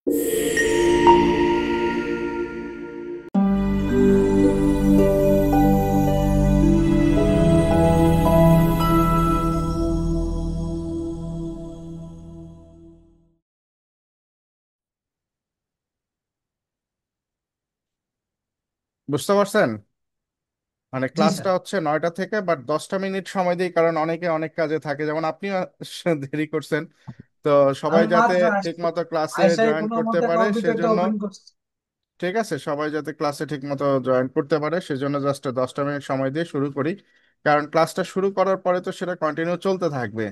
বুঝতে পারছেন? মানে জি স্যার। ক্লাসটা হচ্ছে 9টা থেকে, বাট 10টা মিনিট সময় দিই, কারণ অনেকে অনেক কাজে থাকে, যেমন আপনিও দেরি করছেন। তো সবাই আমি যাতে মাত্র ঠিক আসছি, মতো ক্লাসে আইসাই জয়েন কোনো করতে মতে পারে কম্পিউটারটা সেজন্য। ওপেন করছি। ঠিক আছে, সবাই যাতে ক্লাসে ঠিক মতো জয়েন করতে পারে সেজন্য জাস্ট 10টা মিনিট সময় দিয়ে শুরু করি। কারণ ক্লাসটা শুরু করার পরে তো সেটা কন্টিনিউ চলতে থাকবে।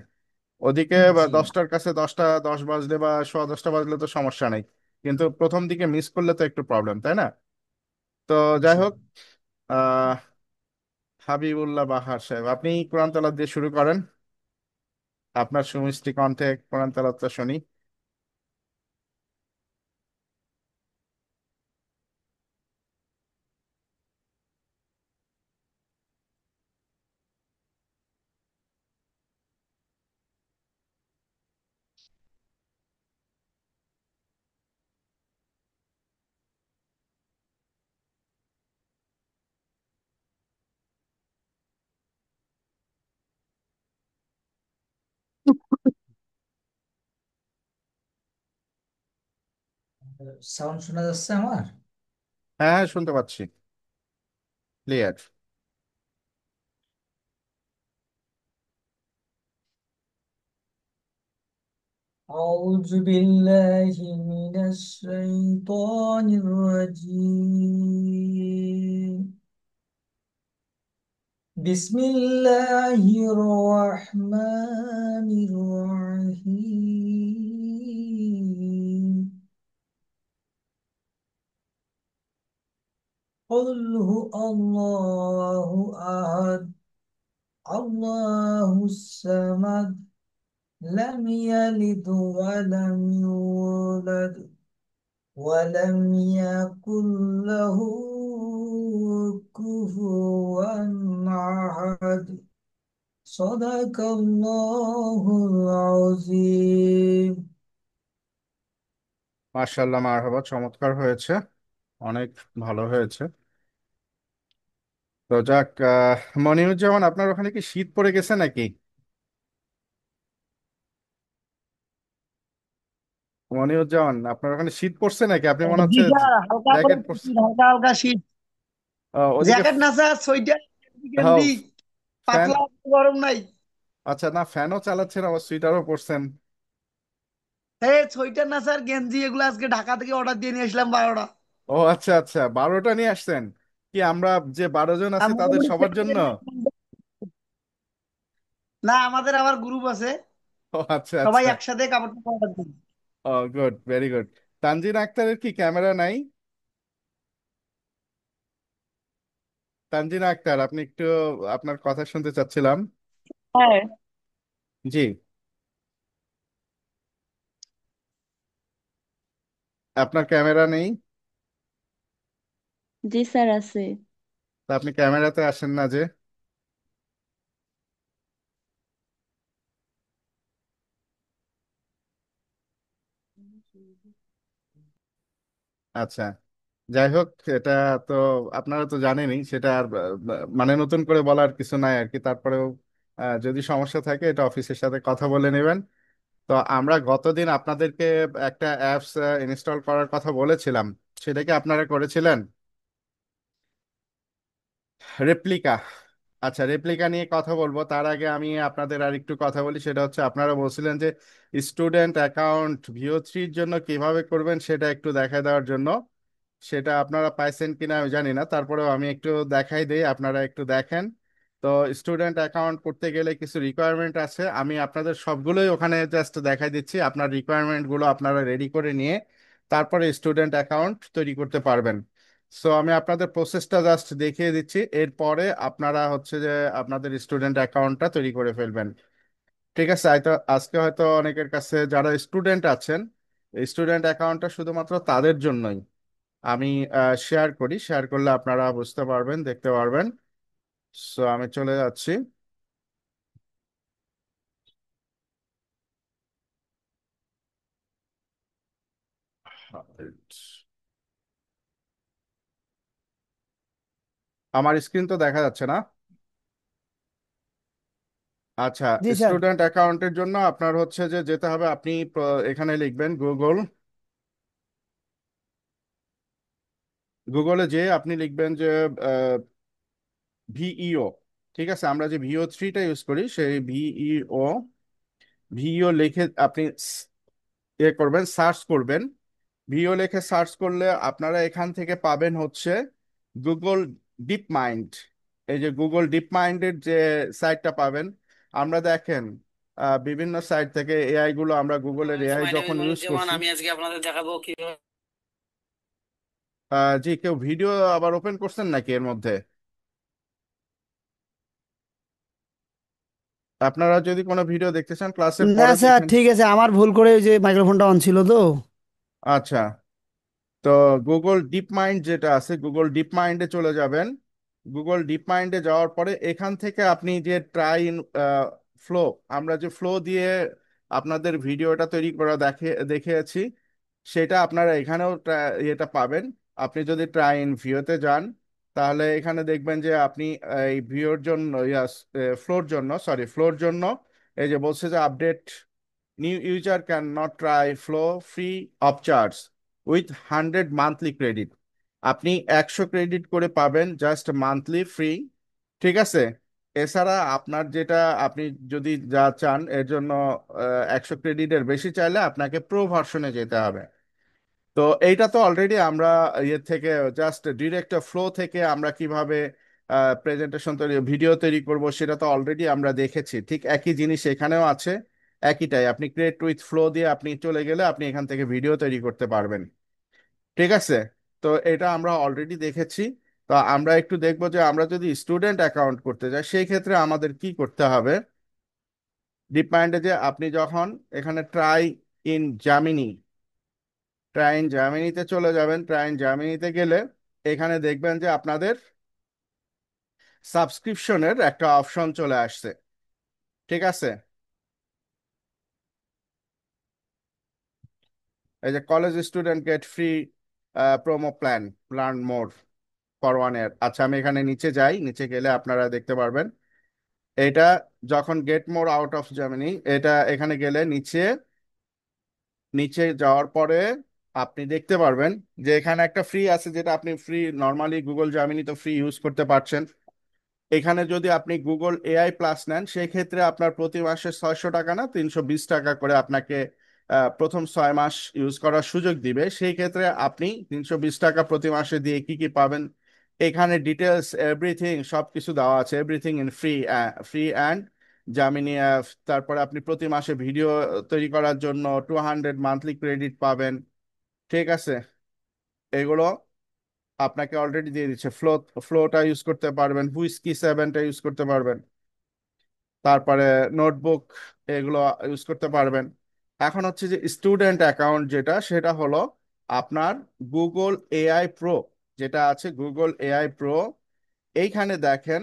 ওদিকে বা জি। 10টার কাছে 10টা 10 বাজলে বা সোয়া 10টা বাজলে তো সমস্যা নেই, কিন্তু প্রথম দিকে মিস করলে তো একটু প্রবলেম, তাই না? তো যাই জি। হোক, আহ হাবিবুল্লাহ বাহার সাহেব, আপনি কোরআন তেলাওয়াত দিয়ে শুরু করেন। আপনার সুমিষ্টি কণ্ঠে কোরআন তেলাওয়াতটা শুনি। সাউন্ড শোনা যাচ্ছে আমার? হ্যাঁ হ্যাঁ, শুনতে পাচ্ছি, ক্লিয়ার। أعوذ بالله من الشيطان الرجيم. بسم الله الرحمن الرحيم. قل هو الله أحد، الله الصمد، لم يلد ولم يولد ولم يكن له كفوا أحد. صدق الله العظيم. মাশাআল্লাহ, মারহাবা, চমৎকার হয়েছে, অনেক ভালো হয়েছে। তো যাক, মনিরুজ্জামান, আপনার ওখানে কি শীত পড়ে গেছে নাকি? মনিরুজ্জামান, আপনার ওখানে শীত পড়ছে নাকি? আপনি মনে জি হচ্ছে স্যার, হালকা করে জ্যাকেট পরছে। শীত, হালকা হালকা শীত। ওদিকে জ্যাকেট না স্যার, সোয়েটার, গেঞ্জি, ফ্যান। পাতলা, গরম নাই। আচ্ছা, না ফ্যানও চালাচ্ছেন আবার সুইটারও পরছেন। এই সোয়েটার না স্যার, গেঞ্জি এগুলো আজকে ঢাকা থেকে অর্ডার দিয়ে নিয়ে আসলাম 12টা। ও আচ্ছা আচ্ছা, 12টা নিয়ে আসছেন। কি আমরা যে 12 জন আছি তাদের আমাদের সবার জন্য? না, আমাদের আবার গ্রুপ আছে, ও আচ্ছা সবাই আচ্ছা। একসাথে কাপড় অর্ডার দিই। ও গুড, ভেরি গুড। তানজিন আক্তারের কি ক্যামেরা নাই? তানজিন আক্তার, আপনি একটু, আপনার কথা শুনতে চাচ্ছিলাম। হ্যাঁ। জি। আপনার ক্যামেরা নেই? জি স্যার আছে। তা আপনি ক্যামেরাতে আসেন না যে? আচ্ছা, যাই হোক, এটা তো আপনারা তো জানেনই, সেটা আর মানে নতুন করে বলার কিছু নাই আর কি। তারপরেও যদি সমস্যা থাকে এটা অফিসের সাথে কথা বলে নেবেন। তো আমরা গতদিন আপনাদেরকে একটা অ্যাপস ইনস্টল করার কথা বলেছিলাম, সেটা কি আপনারা করেছিলেন? রেপ্লিকা। আচ্ছা, রেপ্লিকা নিয়ে কথা বলবো, তার আগে আমি আপনাদের আর একটু কথা বলি। সেটা হচ্ছে, আপনারা বলছিলেন যে স্টুডেন্ট অ্যাকাউন্ট VO3-র জন্য কিভাবে করবেন সেটা একটু দেখায় দেওয়ার জন্য। সেটা আপনারা পাইছেন কিনা আমি জানি না, তারপরেও আমি একটু দেখাই দেই, আপনারা একটু দেখেন। তো স্টুডেন্ট অ্যাকাউন্ট করতে গেলে কিছু রিকোয়ারমেন্ট আছে, আমি আপনাদের সবগুলোই ওখানে জাস্ট দেখাই দিচ্ছি। আপনার রিকোয়ারমেন্টগুলো আপনারা রেডি করে নিয়ে তারপরে স্টুডেন্ট অ্যাকাউন্ট তৈরি করতে পারবেন। সো আমি আপনাদের প্রসেসটা জাস্ট দেখিয়ে দিচ্ছি, এরপরে আপনারা হচ্ছে যে আপনাদের স্টুডেন্ট অ্যাকাউন্টটা তৈরি করে ফেলবেন। ঠিক আছে? হয়তো আজকে হয়তো অনেকের কাছে যারা স্টুডেন্ট আছেন, স্টুডেন্ট অ্যাকাউন্টটা শুধুমাত্র তাদের জন্যই। আমি শেয়ার করি, শেয়ার করলে আপনারা বুঝতে পারবেন, দেখতে পারবেন। সো আমি চলে যাচ্ছি। আমার স্ক্রিন তো দেখা যাচ্ছে না। আচ্ছা, জি স্যার। স্টুডেন্ট অ্যাকাউন্টের জন্য আপনার হচ্ছে যে যেতে হবে, আপনি এখানে লিখবেন গুগল। গুগলে যে আপনি লিখবেন যে ভিইও। ঠিক আছে, আমরা যে ভিও 3টা ইউজ করি সেই ভিইও। ভিইও লিখে আপনি ইয়ে করবেন, সার্চ করবেন। ভিও লিখে সার্চ করলে আপনারা এখান থেকে পাবেন হচ্ছে গুগল ডিপ মাইন্ড। এই যে গুগল ডিপ মাইন্ডের যে সাইটটা পাবেন, আমরা দেখেন বিভিন্ন সাইট থেকে এআই গুলো, আমরা গুগলের guys, AI my name is যখন ইউজ মনিরুজ্জামান। করছি। আমি আজকে আপনাদের দেখাবো কিভাবে। জি, কেউ ভিডিও আবার ওপেন করছেন নাকি এর মধ্যে? আপনারা যদি কোনো ভিডিও দেখতে চান ক্লাসের না পরে স্যার, দেখেন। ঠিক আছে, আমার ভুল করে ওই যে মাইক্রোফোনটা অন ছিল তো। আচ্ছা, তো গুগল ডিপ মাইন্ড যেটা আছে, গুগল ডিপ মাইন্ডে চলে যাবেন। গুগল ডিপ মাইন্ডে যাওয়ার পরে এখান থেকে আপনি যে ট্রাই ইন ফ্লো, আমরা যে ফ্লো দিয়ে আপনাদের ভিডিওটা তৈরি করা দেখিয়েছি, সেটা আপনারা এখানেও এটা পাবেন। আপনি যদি ট্রাই ইন ভিউতে যান, তাহলে এখানে দেখবেন যে আপনি এই ভিউর জন্য, ফ্লোর জন্য, সরি ফ্লোর জন্য, এই যে বলছে যে update, new user can not try flow free of charge with 100 monthly credit. আপনি 100 ক্রেডিট করে পাবেন জাস্ট মান্থলি ফ্রি। ঠিক আছে। এছাড়া আপনার যেটা, আপনি যদি যা চান এর জন্য 100 ক্রেডিটের বেশি চাইলে আপনাকে প্রো ভার্সনে যেতে হবে। তো এইটা তো অলরেডি আমরা ইয়ে থেকে, জাস্ট ডিরেক্ট ফ্লো থেকে আমরা কিভাবে প্রেজেন্টেশন তৈরি, ভিডিও তৈরি করব, সেটা তো অলরেডি আমরা দেখেছি। ঠিক একই জিনিস এখানেও আছে, একইটাই। আপনি ক্রিয়েট উইথ ফ্লো দিয়ে আপনি চলে গেলে আপনি এখান থেকে ভিডিও তৈরি করতে পারবেন। ঠিক আছে। তো এটা আমরা অলরেডি দেখেছি। তো আমরা একটু দেখবো যে আমরা যদি স্টুডেন্ট অ্যাকাউন্ট করতে যাই সেই ক্ষেত্রে আমাদের কি করতে হবে। ডিপমাইন্ডে যে আপনি যখন এখানে ট্রাই ইন জামিনি, ট্রাইন জার্মানিতে চলে যাবেন। ট্রাইন জার্মানিতে গেলে এখানে দেখবেন যে আপনাদের সাবস্ক্রিপশনের একটা অপশন চলে আসছে। ঠিক আছে। এই যে college student gate free promo plan, learn more for 1 ইয়ার। আচ্ছা, আমি এখানে নিচে যাই, নিচে গেলে আপনারা দেখতে পারবেন এটা। যখন get more out of Germany, এটা এখানে গেলে নিচে, নিচে যাওয়ার পরে আপনি দেখতে পারবেন যে এখানে একটা ফ্রি আছে, যেটা আপনি ফ্রি নর্মালি গুগল জার্মানি তো ফ্রি ইউজ করতে পারছেন। এখানে যদি আপনি গুগল এআই প্লাস নেন সেই ক্ষেত্রে আপনার প্রতি মাসে 600 টাকা না 320 টাকা করে আপনাকে প্রথম 6 মাস ইউজ করার সুযোগ দিবে। সেই ক্ষেত্রে আপনি 320 টাকা প্রতি মাসে দিয়ে কি কি পাবেন, এখানে ডিটেলস এভরিথিং সব কিছু দেওয়া আছে। Everything in free, free and জামিনি app. তারপরে আপনি প্রতি মাসে ভিডিও তৈরি করার জন্য 200 মান্থলি ক্রেডিট পাবেন। ঠিক আছে। এগুলো আপনাকে অলরেডি দিয়ে দিচ্ছে। ফ্লোটা ইউজ করতে পারবেন, হুইস্কি 7টা ইউজ করতে পারবেন, তারপরে নোটবুক, এগুলো ইউজ করতে পারবেন। এখন হচ্ছে যে স্টুডেন্ট অ্যাকাউন্ট যেটা, সেটা হলো আপনার গুগল এআই প্রো যেটা আছে, গুগল এআই প্রো। এইখানে দেখেন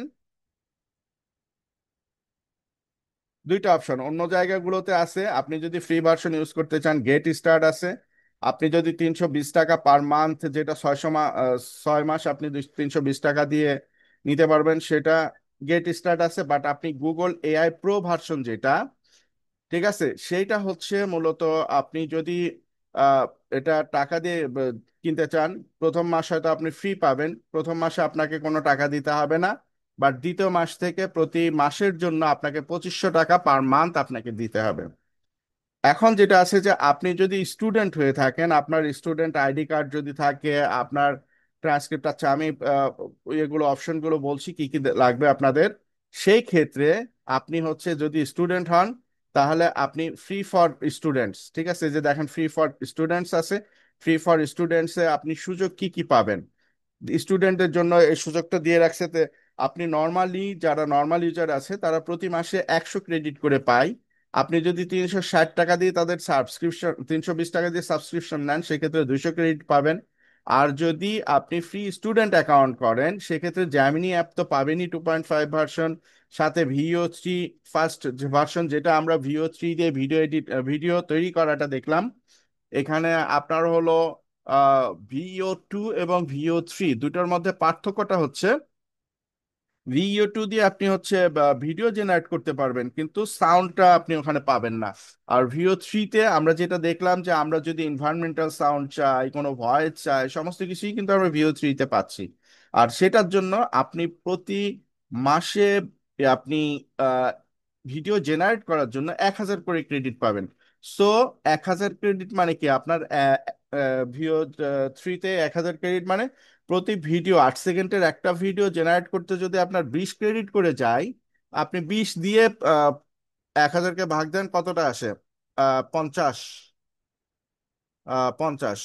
দুইটা অপশন, অন্য জায়গাগুলোতে আছে। আপনি যদি ফ্রি ভার্সন ইউজ করতে চান গেট স্টার্ট আছে। আপনি যদি 320 টাকা পার মান্থ, যেটা 6 মাস আপনি 320 টাকা দিয়ে নিতে পারবেন, সেটা গেট স্টার্ট আছে। বাট আপনি গুগল এআই প্রো ভার্সন যেটা, ঠিক আছে, সেইটা হচ্ছে মূলত আপনি যদি আহ, এটা টাকা দিয়ে কিনতে চান, প্রথম মাস হয়তো আপনি ফ্রি পাবেন, প্রথম মাসে আপনাকে কোনো টাকা দিতে হবে না। বাট দ্বিতীয় মাস থেকে প্রতি মাসের জন্য আপনাকে 2500 টাকা পার মান্থ আপনাকে দিতে হবে। এখন যেটা আছে যে আপনি যদি স্টুডেন্ট হয়ে থাকেন, আপনার স্টুডেন্ট আইডি কার্ড যদি থাকে, আপনার ট্রান্সক্রিপ্ট, আচ্ছা আমি এগুলো অপশনগুলো বলছি কি কি লাগবে আপনাদের। সেই ক্ষেত্রে আপনি হচ্ছে যদি স্টুডেন্ট হন, তাহলে আপনি ফ্রি ফর স্টুডেন্টস, ঠিক আছে, এই যে দেখেন ফ্রি ফর স্টুডেন্টস আছে। ফ্রি ফর স্টুডেন্টসে আপনি সুযোগ কি কি পাবেন, স্টুডেন্টদের জন্য এই সুযোগটা দিয়ে রাখছে। আপনি নর্মালি, যারা নর্মাল ইউজার আছে তারা প্রতি মাসে 100 ক্রেডিট করে পায়। আপনি যদি 360 টাকা দিয়ে তাদের সাবস্ক্রিপশন, 320 টাকা দিয়ে সাবস্ক্রিপশন নেন, সেক্ষেত্রে 200 ক্রেডিট পাবেন। আর যদি আপনি ফ্রি স্টুডেন্ট অ্যাকাউন্ট করেন সেক্ষেত্রে জ্যামিনি অ্যাপ তো পাবেনই 2.5 ভার্সন, সাথে ভিও 3 ফার্স্ট ভার্সন, যেটা আমরা ভিও 3 দিয়ে ভিডিও তৈরি করাটা দেখলাম, এখানে আপনার হলো VO2 এবং VO3 দুটোর মধ্যে পার্থক্যটা হচ্ছে VO2 দিয়ে আপনি হচ্ছে ভিডিও জেনারেট করতে পারবেন, কিন্তু সাউন্ডটা আপনি ওখানে পাবেন না। আর VO3 তে আমরা যেটা দেখলাম যে আমরা যদি এনভায়রনমেন্টাল সাউন্ড চাই, কোনো ভয়েস চাই, সমস্ত কিছুই কিন্তু আমরা VO3 তে পাচ্ছি। আর সেটার জন্য আপনি প্রতি মাসে আপনি ভিডিও জেনারেট করার জন্য 1,000 করে ক্রেডিট পাবেন। সো 1,000 ক্রেডিট মানে কি আপনার VO3-তে 1,000 ক্রেডিট মানে প্রতি ভিডিও 8 সেকেন্ডের একটা ভিডিও জেনারেট করতে যদি আপনার 20 ক্রেডিট করে যায়, আপনি 20 দিয়ে 1,000-কে ভাগ দেন, কতটা আসে? 50। 50।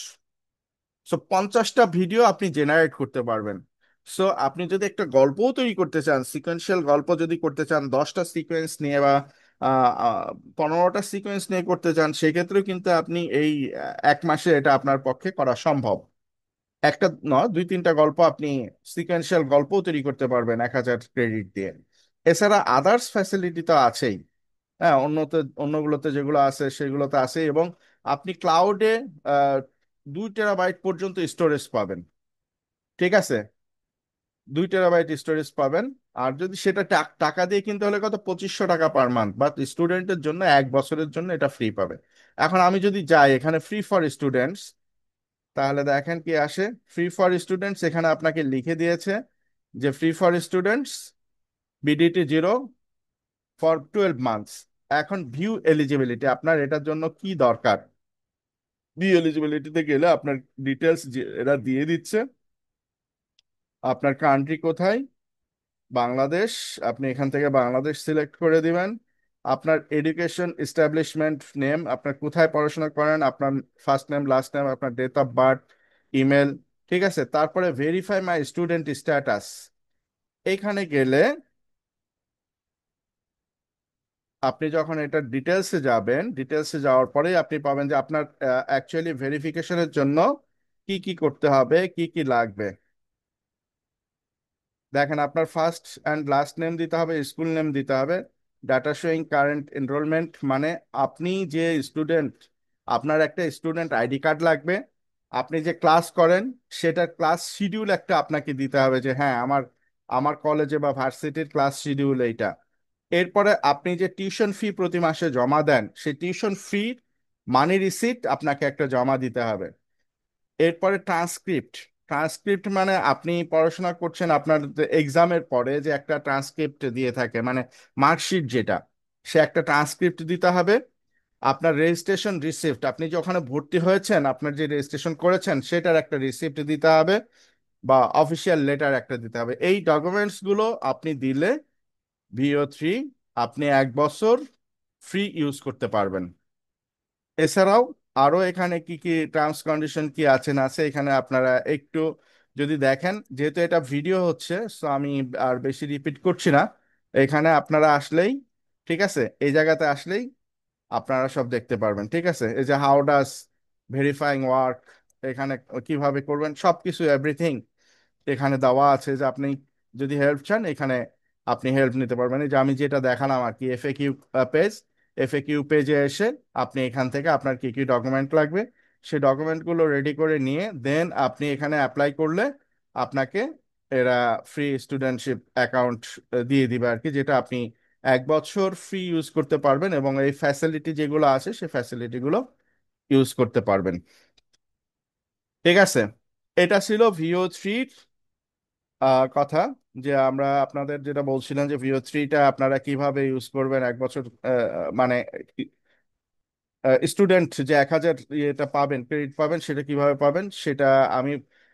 সো 50টা ভিডিও আপনি জেনারেট করতে পারবেন। সো আপনি যদি একটা গল্পও তৈরি করতে চান, সিকোয়েন্সিয়াল গল্প যদি করতে চান, 10টা সিকোয়েন্স নিয়ে বা 15টা সিকোয়েন্স নিয়ে করতে চান, সেক্ষেত্রেও কিন্তু আপনি এই 1 মাসে এটা আপনার পক্ষে করা সম্ভব। একটা নয়, 2-3টা গল্প আপনি সিকোয়েন্সিয়াল গল্পও তৈরি করতে পারবেন 1,000 ক্রেডিট দিয়ে। এছাড়া আদার্স ফ্যাসিলিটি তো আছেই। হ্যাঁ, অন্যগুলোতে যেগুলো আছে সেগুলোতে আছে, এবং আপনি ক্লাউডে 2 টেরাবাইট পর্যন্ত স্টোরেজ পাবেন। ঠিক আছে, 2 টেরাবাইট স্টোরেজ পাবেন। আর যদি সেটা টাকা দিয়ে কিনতে হলে কত, 2500 টাকা পার মান্থ, বাট স্টুডেন্টের জন্য 1 বছরের জন্য এটা ফ্রি পাবে। এখন আমি যদি যাই এখানে ফ্রি ফর স্টুডেন্টস, তাহলে দেখেন কি আসে। ফ্রি ফর স্টুডেন্টস এখানে আপনাকে লিখে দিয়েছে যে free for students BDT 0 for 12 months. এখন ভিউ এলিজিবিলিটি, আপনার এটার জন্য কি দরকার? ভিউ এলিজিবিলিটিতে গেলে আপনার ডিটেলস এরা দিয়ে দিচ্ছে। আপনার কান্ট্রি কোথায়? বাংলাদেশ। আপনি এখান থেকে বাংলাদেশ সিলেক্ট করে দিবেন। আপনার এডুকেশন এস্টাবলিশমেন্ট নেম, আপনার কোথায় পড়াশোনা করেন, আপনার ফার্স্ট নেম, লাস্ট নেম, আপনার ডেট অফ বার্থ, ইমেল। ঠিক আছে, তারপরে ভেরিফাই মাই স্টুডেন্ট স্ট্যাটাস। এইখানে গেলে আপনি যখন এটা ডিটেলসে যাবেন, ডিটেলসে যাওয়ার পরেই আপনি পাবেন যে আপনার অ্যাকচুয়ালি ভেরিফিকেশনের জন্য কি কি করতে হবে, কি কি লাগবে। দেখেন, আপনার ফার্স্ট অ্যান্ড লাস্ট নেম দিতে হবে, স্কুল নেম দিতে হবে, ডাটা শোয়িং কারেন্ট এনরোলমেন্ট মানে আপনি যে স্টুডেন্ট, আপনার একটা স্টুডেন্ট আইডি কার্ড লাগবে। আপনি যে ক্লাস করেন সেটার ক্লাস শিডিউল একটা আপনাকে দিতে হবে, যে হ্যাঁ আমার আমার কলেজে বা ভার্সিটির ক্লাস শিডিউল এইটা। এরপরে আপনি যে টিউশন ফি প্রতি মাসে জমা দেন, সেই টিউশন ফি মানি রিসিট আপনাকে একটা জমা দিতে হবে। এরপরে ট্রান্সক্রিপ্ট। ট্রান্সক্রিপ্ট মানে আপনি পড়াশোনা করছেন, আপনার এক্সামের পরে যে একটা ট্রান্সক্রিপ্ট দিয়ে থাকে, মানে মার্কশিট যেটা, সে একটা ট্রান্সক্রিপ্ট দিতে হবে। আপনার রেজিস্ট্রেশন রিসিপ্ট, আপনি যে ওখানে ভর্তি হয়েছেন, আপনার যে রেজিস্ট্রেশন করেছেন সেটার একটা রিসিপ্ট দিতে হবে, বা অফিসিয়াল লেটার একটা দিতে হবে। এই ডকুমেন্টস গুলো আপনি দিলে VO3 আপনি 1 বছর ফ্রি ইউজ করতে পারবেন। এছাড়াও আরো এখানে কি কি টার্মস কন্ডিশন কি আছে না আছে, এখানে আপনারা একটু যদি দেখেন, যেহেতু এটা ভিডিও হচ্ছে সো আমি আর বেশি রিপিট করছি না। এখানে আপনারা আসলেই, ঠিক আছে, এই জায়গাতে আসলেই আপনারা সব দেখতে পারবেন। ঠিক আছে, এই যে হাউ ডাজ ভেরিফাইং ওয়ার্ক, এখানে কিভাবে করবেন সবকিছু এভরিথিং এখানে দেওয়া আছে। যে আপনি যদি হেল্প চান, এখানে আপনি হেল্প নিতে পারবেন। এই যে আমি যেটা দেখালাম আর কি, FAQ পেজ, FAQ পেজে এসে আপনি এখান থেকে আপনার কি কি ডকুমেন্ট লাগবে সেই ডকুমেন্টগুলো রেডি করে নিয়ে দেন আপনি এখানে অ্যাপ্লাই করলে আপনাকে এরা ফ্রি স্টুডেন্টশিপ অ্যাকাউন্ট দিয়ে দিবে আর কি, যেটা আপনি 1 বছর ফ্রি ইউজ করতে পারবেন, এবং এই ফ্যাসিলিটি যেগুলো আছে সেই ফ্যাসিলিটিগুলো ইউজ করতে পারবেন। ঠিক আছে, এটা ছিল VO3 কথা। যে আমরা আপনাদের যেটা বলছিলাম যে VO3টা আপনারা কিভাবে ইউজ করবেন 1 বছর, মানে স্টুডেন্ট যে 1,000 ইয়েটা পাবেন, ক্রেডিট পাবেন, সেটা কিভাবে পাবেন সেটা আমি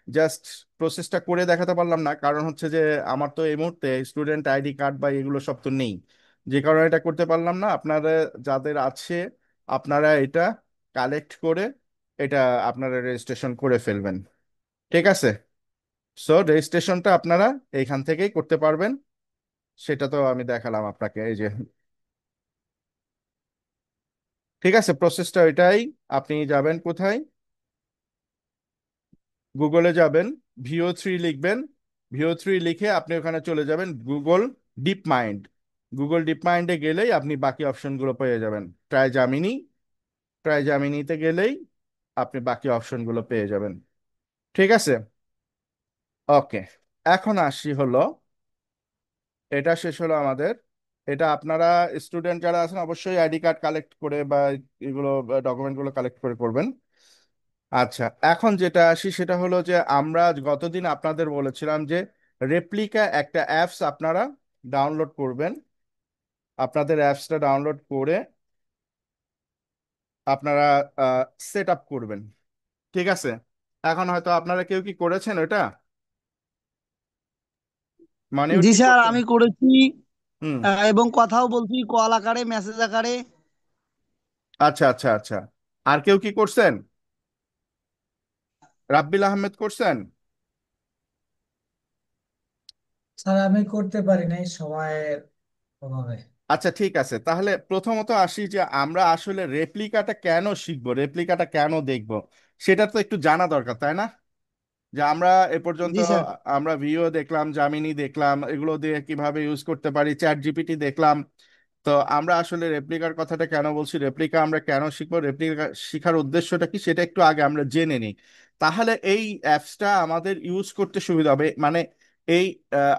জাস্ট প্রসেসটা করে দেখাতে পারলাম না, কারণ হচ্ছে যে আমার তো এই মুহূর্তে স্টুডেন্ট আইডি কার্ড বা এগুলো সব তো নেই, যে কারণে এটা করতে পারলাম না। আপনারা যাদের আছে আপনারা এটা কালেক্ট করে এটা আপনারা রেজিস্ট্রেশন করে ফেলবেন। ঠিক আছে, সো রেজিস্ট্রেশনটা আপনারা এইখান থেকেই করতে পারবেন। সেটা তো আমি দেখালাম আপনাকে, এই যে। ঠিক আছে, প্রসেসটা ওইটাই। আপনি যাবেন কোথায়? গুগলে যাবেন, VO3 লিখবেন। VO3 লিখে আপনি ওখানে চলে যাবেন Google deep mind. Google deep মাইন্ডে গেলেই আপনি বাকি অপশনগুলো পেয়ে যাবেন। ট্রাই জামিনি, ট্রাই জামিনিতে গেলেই আপনি বাকি অপশনগুলো পেয়ে যাবেন। ঠিক আছে, ওকে। এখন আসি হলো, এটা শেষ হলো আমাদের। এটা আপনারা স্টুডেন্ট যারা আছেন অবশ্যই আইডি কার্ড কালেক্ট করে বা এগুলো ডকুমেন্টগুলো কালেক্ট করে করবেন। আচ্ছা, এখন যেটা আসি সেটা হলো যে আমরা গতদিন আপনাদের বলেছিলাম যে রেপ্লিকা একটা অ্যাপস আপনারা ডাউনলোড করবেন। আপনাদের অ্যাপসটা ডাউনলোড করে আপনারা সেট আপ করবেন। ঠিক আছে, এখন হয়তো আপনারা কেউ কি করেছেন ওটা, মানিউট জি কি স্যার, করছেন? আমি করেছি। হুম। এবং কথাও বলছি, কল আকারে, মেসেজ আকারে। আচ্ছা আচ্ছা আচ্ছা, আর কেউ কি করছেন? রাব্বিল আহমেদ করছেন? স্যার আমি করতে পারি নাই সময়ের অভাবে। আচ্ছা ঠিক আছে, তাহলে প্রথমত আসি যে আমরা আসলে রেপ্লিকাটা কেন শিখবো, রেপ্লিকাটা কেন দেখবো, সেটা তো একটু জানা দরকার, তাই না? যে আমরা এ পর্যন্ত জি স্যার। আমরা ভিও দেখলাম, জামিনি দেখলাম, এগুলো দিয়ে কিভাবে ইউজ করতে পারি, চ্যাট জিপিটি দেখলাম। তো আমরা আসলে রেপ্লিকার কথাটা কেন বলছি, রেপ্লিকা আমরা কেন শিখবো, রেপ্লিকা শিখার উদ্দেশ্যটা কি সেটা একটু আগে আমরা জেনে নিই। তাহলে এই অ্যাপসটা আমাদের ইউজ করতে সুবিধা হবে। মানে এই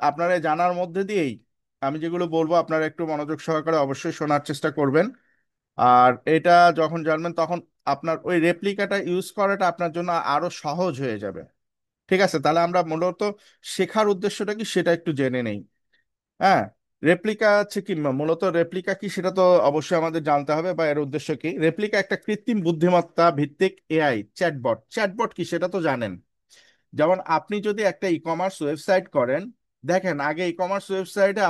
আপনারা জানার মধ্যে দিয়েই আমি যেগুলো বলবো আপনারা একটু মনোযোগ সহকারে অবশ্যই শোনার চেষ্টা করবেন। আর এটা যখন জানবেন তখন আপনার ওই রেপ্লিকাটা ইউজ করাটা আপনার জন্য আরো সহজ হয়ে যাবে। ঠিক আছে, তাহলে আমরা মূলত শেখার উদ্দেশ্যটা কি সেটা একটু জেনে নেই। হ্যাঁ, রেপ্লিকা হচ্ছে কি, মূলত রেপ্লিকা কি সেটা তো অবশ্যই আমাদের জানতে হবে, বা এর উদ্দেশ্য কি। রেপ্লিকা একটা কৃত্রিম বুদ্ধিমত্তা ভিত্তিক এআই চ্যাটবট। চ্যাটবট কি সেটা তো জানেন। যেমন আপনি যদি একটা ই কমার্স ওয়েবসাইট করেন, দেখেন আগে ই কমার্স ওয়েবসাইটে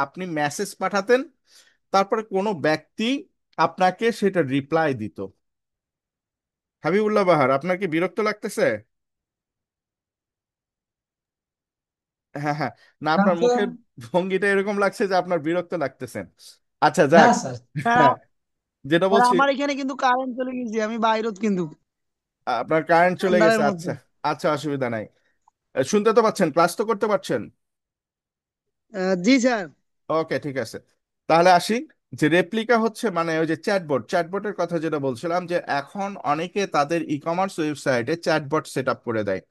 আপনি মেসেজ পাঠাতেন, তারপরে কোনো ব্যক্তি আপনাকে সেটা রিপ্লাই দিত। হাবিবুল্লাহ বাহার, আপনার কি বিরক্ত লাগতেছে? হ্যাঁ হ্যাঁ, না না আপনার তো। মুখের ভঙ্গিটা এরকম লাগছে যে আপনার বিরক্ত লাগতেছে। আচ্ছা না যাক। স্যার। স্যার হ্যাঁ, যেটা স্যার, বলছি, আমার এখানে কিন্তু কারেন্ট চলে গেছে, আমি বাইরত কিন্তু আপনার কারেন্ট চলে গেছে, আন্ধারের আচ্ছা। মধ্যে। আচ্ছা, অসুবিধা নাই। শুনতে তো পাচ্ছেন, ক্লাস তো করতে পারছেন? জি স্যার। ওকে ঠিক আছে, তাহলে আসি। যে রেপ্লিকা হচ্ছে মানে ওই যে চ্যাটবট, চ্যাটবটের কথা যেটা বলছিলাম, যে এখন অনেকে তাদের ই কমার্স ওয়েবসাইটে চ্যাটবট সেট আপ করে দেয়।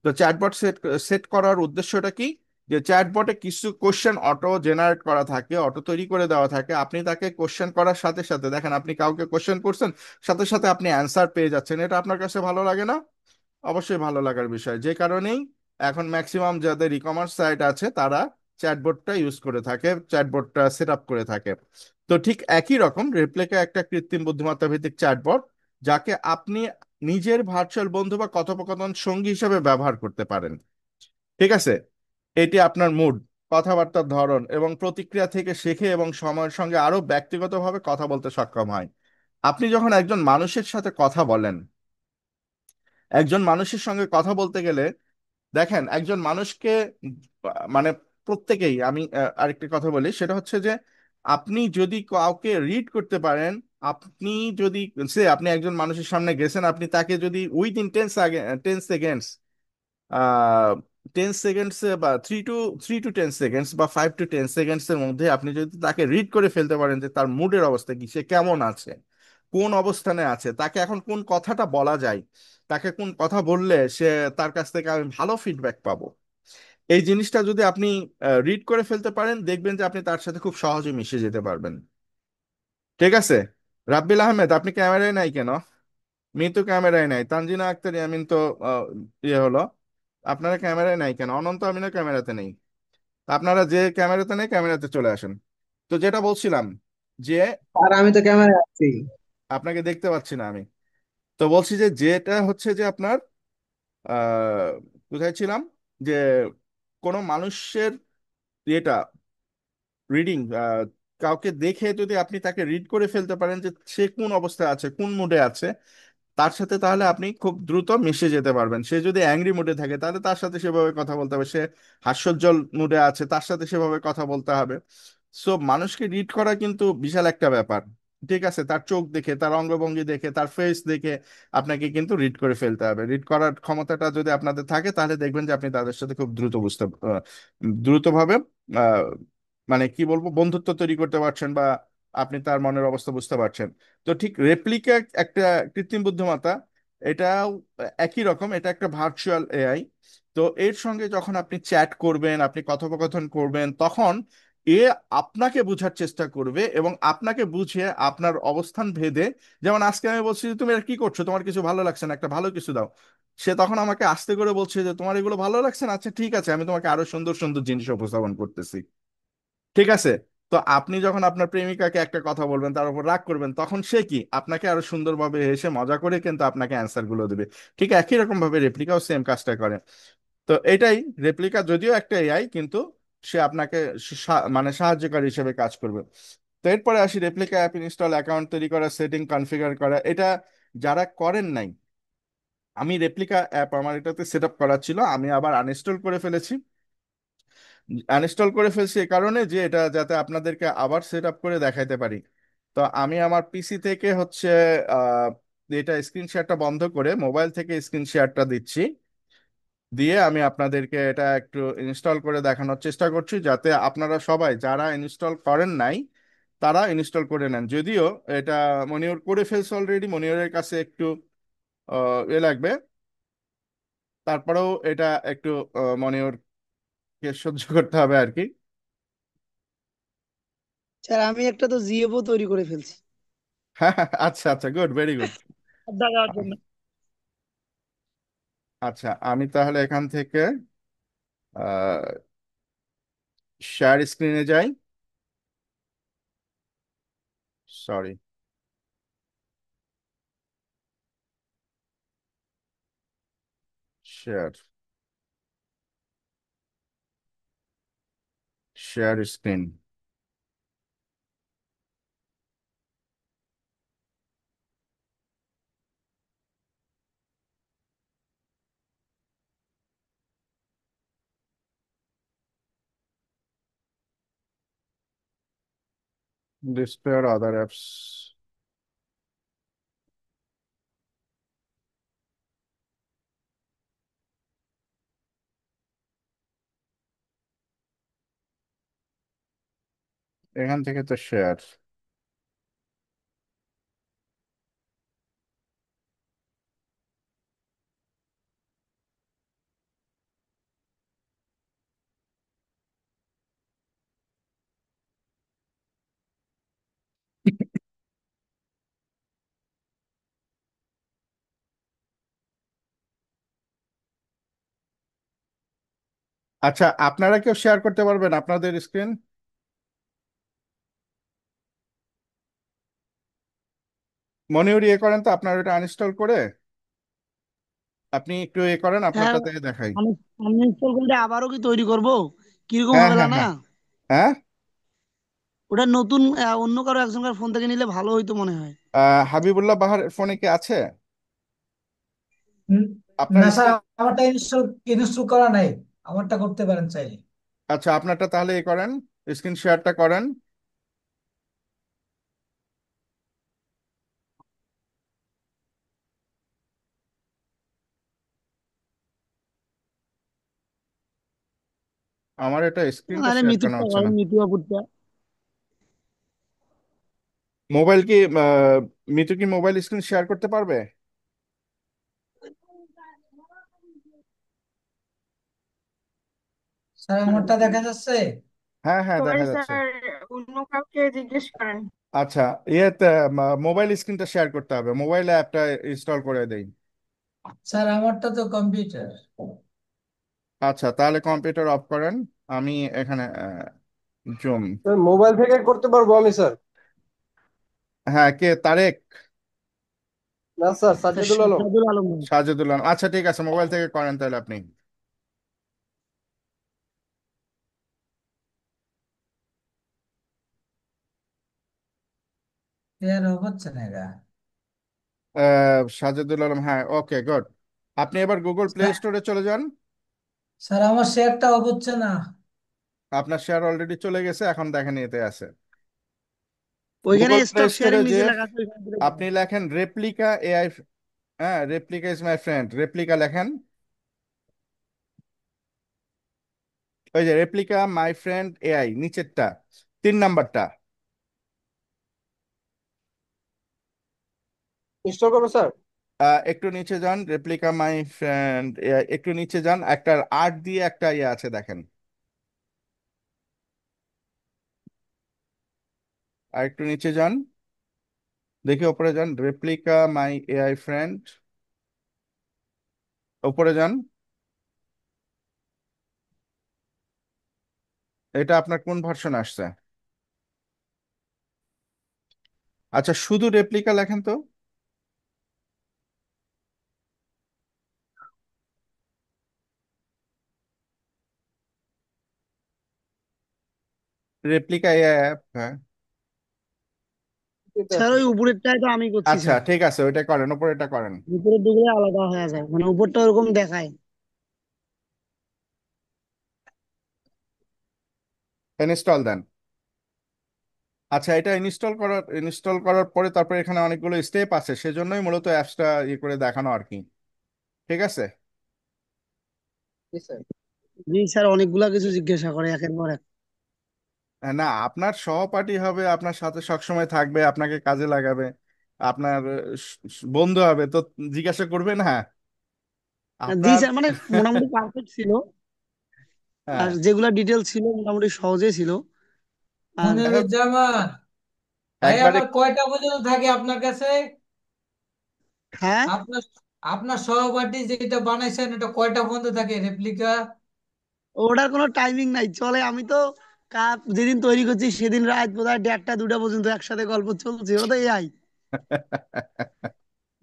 তো চ্যাটবট সেট সেট করার উদ্দেশ্যটা কি, যে চ্যাটবটে কিছু কোশ্চেন অটো জেনারেট করা থাকে, অটো তৈরি করে দেওয়া থাকে। আপনি তাকে কোশ্চেন করার সাথে সাথে দেখেন আপনি কাউকে কোশ্চেন করছেন, সাথে সাথে আপনি অ্যান্সার পেয়ে যাচ্ছেন। এটা আপনার কাছে ভালো লাগে না? অবশ্যই ভালো লাগার বিষয়। যে কারণেই এখন ম্যাক্সিমাম যাদের ই কমার্স সাইট আছে তারা চ্যাটবটটা ইউজ করে থাকে, চ্যাটবটটা সেট আপ করে থাকে। তো ঠিক একই রকম রেপ্লিকা একটা কৃত্রিম বুদ্ধিমত্তা ভিত্তিক চ্যাটবট, যাকে আপনি নিজের ভার্চুয়াল বন্ধু বা কথোপকথন সঙ্গী হিসেবে ব্যবহার করতে পারেন। ঠিক আছে, এটি আপনার মুড, কথাবার্তার ধরন এবং প্রতিক্রিয়া থেকে শেখে এবং সময়ের সঙ্গে আরো ব্যক্তিগতভাবে কথা বলতে সক্ষম হয়। আপনি যখন একজন মানুষের সাথে কথা বলেন, একজন মানুষের সঙ্গে কথা বলতে গেলে দেখেন একজন মানুষকে মানে প্রত্যেকেই, আমি আরেকটি কথা বলি সেটা হচ্ছে যে আপনি যদি কাউকে রিড করতে পারেন, আপনি যদি আপনি একজন মানুষের সামনে গেছেন, আপনি তাকে যদি উইদিন 10 সেকেন্ডস, 10 সেকেন্ডস বা থ্রি টু 10 সেকেন্ডস বা 5 টু 10 সেকেন্ডস এর মধ্যে আপনি যদি তাকে রিড করে ফেলতে পারেন যে তার মুডের অবস্থা কি, সে কেমন আছে, কোন অবস্থানে আছে, তাকে এখন কোন কথাটা বলা যায়, তাকে কোন কথা বললে সে, তার কাছ থেকে আমি ভালো ফিডব্যাক পাবো, এই জিনিসটা যদি আপনি রিড করে ফেলতে পারেন, দেখবেন যে আপনি তার সাথে খুব সহজে মিশে যেতে পারবেন। ঠিক আছে, রাব্বিল আহমেদ আপনি ক্যামেরায় নাই কেন? মিতু ক্যামেরায় নাই, তানজিনা আক্তার ইয়ামিন তো আহ, ইয়ে হলো, আপনারা ক্যামেরায় নাই কেন? অনন্ত আমিনও ক্যামেরাতে নেই। আপনারা যে ক্যামেরাতে নেই ক্যামেরাতে চলে আসেন। তো যেটা বলছিলাম যে আর আমি তো ক্যামেরায় আছি। আপনাকে দেখতে পাচ্ছি না আমি। তো বলছি যে যেটা হচ্ছে যে আপনার আহ কোথায় ছিলাম, যে কোনো মানুষের এটা রিডিং, কাউকে দেখে যদি আপনি তাকে রিড করে ফেলতে পারেন যে সে কোন অবস্থায় আছে, কোন মুডে আছে তার সাথে, তাহলে আপনি খুব দ্রুত মিশে যেতে পারবেন। সে যদি অ্যাংরি মুডে থাকে তাহলে তার সাথে সেভাবে কথা বলতে হবে, সে হাস্যোজ্জ্বল মুডে আছে তার সাথে সেভাবে কথা বলতে হবে। সো মানুষকে রিড করা কিন্তু বিশাল একটা ব্যাপার। ঠিক আছে, তার চোখ দেখে, তার অঙ্গভঙ্গি দেখে, তার ফেস দেখে আপনাকে কিন্তু রিড করে ফেলতে হবে। রিড করার ক্ষমতাটা যদি আপনাদের থাকে তাহলে দেখবেন যে আপনি তাদের সাথে খুব দ্রুতভাবে আহ, মানে কি বলবো, বন্ধুত্ব তৈরি করতে পারছেন, বা আপনি তার মনের অবস্থা বুঝতে পারছেন। তো ঠিক রেপ্লিকা একটা কৃত্রিম বুদ্ধিমত্তা, এটাও একই রকম, এটা একটা ভার্চুয়াল এআই। তো এর সঙ্গে যখন আপনি চ্যাট করবেন, আপনি কথোপকথন করবেন, তখন এ আপনাকে বোঝার চেষ্টা করবে এবং আপনাকে বুঝিয়ে আপনার অবস্থান ভেদে, যেমন আজকে আমি বলছি যে তুমি এটা কি করছো, তোমার কিছু ভালো লাগছে না, একটা ভালো কিছু দাও। সে তখন আমাকে আস্তে করে বলছে যে তোমার এগুলো ভালো লাগছে না, আচ্ছা ঠিক আছে, আমি তোমাকে আরো সুন্দর সুন্দর জিনিস উপস্থাপন করতেছি। ঠিক আছে। তো আপনি যখন আপনার প্রেমিকাকে একটা কথা বলবেন, তার উপর রাগ করবেন, তখন সে কি আপনাকে আরো সুন্দরভাবে এসে মজা করে কিন্তু আপনাকে অ্যান্সার গুলো দেবে। ঠিক একই রকম ভাবে রেপ্লিকাও সেম কাজটা করে। তো এটাই, রেপ্লিকা যদিও একটা এআই, কিন্তু সে আপনাকে মানে সাহায্যকারী হিসেবে কাজ করবে। তো এরপরে আসি, রেপ্লিকা অ্যাপ ইনস্টল, অ্যাকাউন্ট তৈরি করা, সেটিং কনফিগার করা। এটা যারা করেন নাই, আমি রেপ্লিকা অ্যাপ আমার এটাতে সেট আপ করা ছিল, আমি আবার আনইনস্টল করে ফেলেছি। আনইনস্টল করে ফেলছি এই কারণে যে এটা যাতে আপনাদেরকে আবার সেট আপ করে দেখাইতে পারি। তো আমি আমার পিসি থেকে হচ্ছে আহ, এটা স্ক্রিন শেয়ারটা বন্ধ করে মোবাইল থেকে স্ক্রিন শেয়ারটা দিচ্ছি, দিয়ে আমি আপনাদেরকে এটা একটু ইনস্টল করে দেখানোর চেষ্টা করছি, যাতে আপনারা সবাই যারা ইনস্টল করেন নাই তারা ইনস্টল করে নেন। যদিও এটা মনিয়র করে ফেলছে অলরেডি, মনিয়রের কাছে একটু এ লাগবে, তারপরেও এটা একটু মনিয়রকে সহ্য করতে হবে আর কি। স্যার আমি একটা তো জিএফও তৈরি করে ফেলছি আচ্ছা আচ্ছা, গুড, ভেরি গুড। আড্ডা দেওয়ার জন্য। আচ্ছা, আমি তাহলে এখান থেকে শেয়ার স্ক্রিনে যাই। Sorry, share, share screen. Display আর আদার অ্যাপস, এখান থেকে তো শেয়ার। আচ্ছা, আপনারা কেউ শেয়ার করতে পারবেন আপনাদের স্ক্রিন? মনিউর ইয়ে করেন তো, আপনার ওটা আনইনস্টল করে আপনি একটু ইয়ে করেন, হ্যাঁ, আপনারটা থেকে দেখাই। আমি আমি ইনস্টল করলে আবারও কি তৈরি করব? কিরকম হ্যাঁ হবে হ্যাঁ না? হ্যাঁ। হ্যাঁ। ওটা নতুন অন্য কারো একজনকার ফোন থেকে নিলে ভালো হইতো মনে হয়। হাবিবুল্লাহ বাহার ফোনে কি আছে হুম, আপনার না স্যার, স্ক্রিন? আমারটা ইনস্টল ইনস্টল করা নাই। আমারটা করতে পারেন চাইলে। আচ্ছা, আপনারটা তাহলে ইয়ে করেন, স্ক্রিন শেয়ারটা করেন। আমার এটা স্ক্রিনটা আরে শেয়ার কেন মিতুরটা হচ্ছে হয়, না? মিতু আপুরটা। মোবাইল কি মিতু কি মোবাইল স্ক্রিন শেয়ার করতে পারবে? স্যার আমারটা দেখা যাচ্ছে। হ্যাঁ হ্যাঁ, সরি দেখা যাচ্ছে। স্যার, অন্য কাউকে জিজ্ঞেস করেন। আচ্ছা, ইয়েতে মোবাইল স্ক্রিনটা শেয়ার করতে হবে, মোবাইল অ্যাপটা ইনস্টল করে দেই। স্যার আমারটা তো কম্পিউটার। আচ্ছা, তাহলে কম্পিউটার অফ করেন। আমি এখানে জুম। স্যার মোবাইল থেকে করতে পারবো আমি স্যার? হ্যাঁ, কে, তারেক? না স্যার, সাজ্জাদুল আলম। সাদুল আলম ভাই। সাজেদুল আলম, আচ্ছা ঠিক আছে, মোবাইল থেকে করেন তাহলে আপনি। ক্লিয়ার হচ্ছে না এটা। সাজেদুল আলম, হ্যাঁ, ওকে, গুড। আপনি এবার গুগল প্লে স্যার, স্টোরে চলে যান। স্যার আমার শেয়ারটা হচ্ছে না। আপনার শেয়ার অলরেডি চলে গেছে, এখন দেখেন এতে আছে। ওইখানে গুগল প্লে স্টপ শেয়ারিং স্টোরে যে নিচে লেখা আছে, ওইখান থেকে যাবেন। আপনি লেখেন রেপ্লিকা এআই। হ্যাঁ, replica is my friend, replica লেখেন। ওই যে রেপ্লিকা মাই ফ্রেন্ড এআই, নিচেরটা, 3 নাম্বারটা। ইনস্টল করবো স্যার? একটু নিচে যান, রেপ্লিকা মাই ফ্রেন্ড, একটু নিচে যান, একটা আর্ট দিয়ে একটা ইয়ে আছে দেখেন। আর একটু নিচে যান, দেখি ওপরে যান, রেপ্লিকা মাই এআই ফ্রেন্ড, ওপরে যান। এটা আপনার কোন ভার্সন আসছে? আচ্ছা, শুধু রেপ্লিকা লেখেন তো। রেপ্লিকা এআই অ্যাপ, হ্যাঁ। এটা স্যার আছে ওই স্যার। উপরেরটাই তো আমি করছি আচ্ছা স্যার। ঠিক আছে, ওইটা করেন, ওপরে এটা করেন। ভিতরের দিকে আলাদা হয়ে যায়, মানে উপরটা ওরকম দেখায়। ইনস্টল দেন। আচ্ছা, এটা ইনস্টল করার পরে তারপরে এখানে অনেকগুলো স্টেপ আছে, সেজন্যই মূলত অ্যাপসটা ইয়ে করে দেখানো আর কি। ঠিক আছে। জি স্যার। জি স্যার, অনেকগুলা কিছু জিজ্ঞাসা করে একের পর এক। না, আপনার সহপাঠী হবে, আপনার সাথে সবসময় থাকবে, আপনাকে কাজে লাগাবে, আপনার বন্ধু হবে তো, জিজ্ঞাসা করবে না জি আপনার। স্যার, মানে মোটামুটি পারফেক্ট ছিল। আর হ্যাঁ। যেগুলা ডিটেল ছিল মোটামুটি সহজে ছিল। আর এখন মনিরুজ্জামান ভাই, একবারে। আমার কয়টা পর্যন্ত থাকে আপনার কাছে? হ্যাঁ, আপনার আপনার সহপাঠী যেটা বানাইছেন এটা কয়টা পর্যন্ত থাকে রেপ্লিকা? ওটার কোনো টাইমিং নাই, চলে। আমি তো যেদিন তৈরি করছি সেদিন রাত বোধহয় 1টা 2টা পর্যন্ত একসাথে গল্প চলছে, ও তো এআই।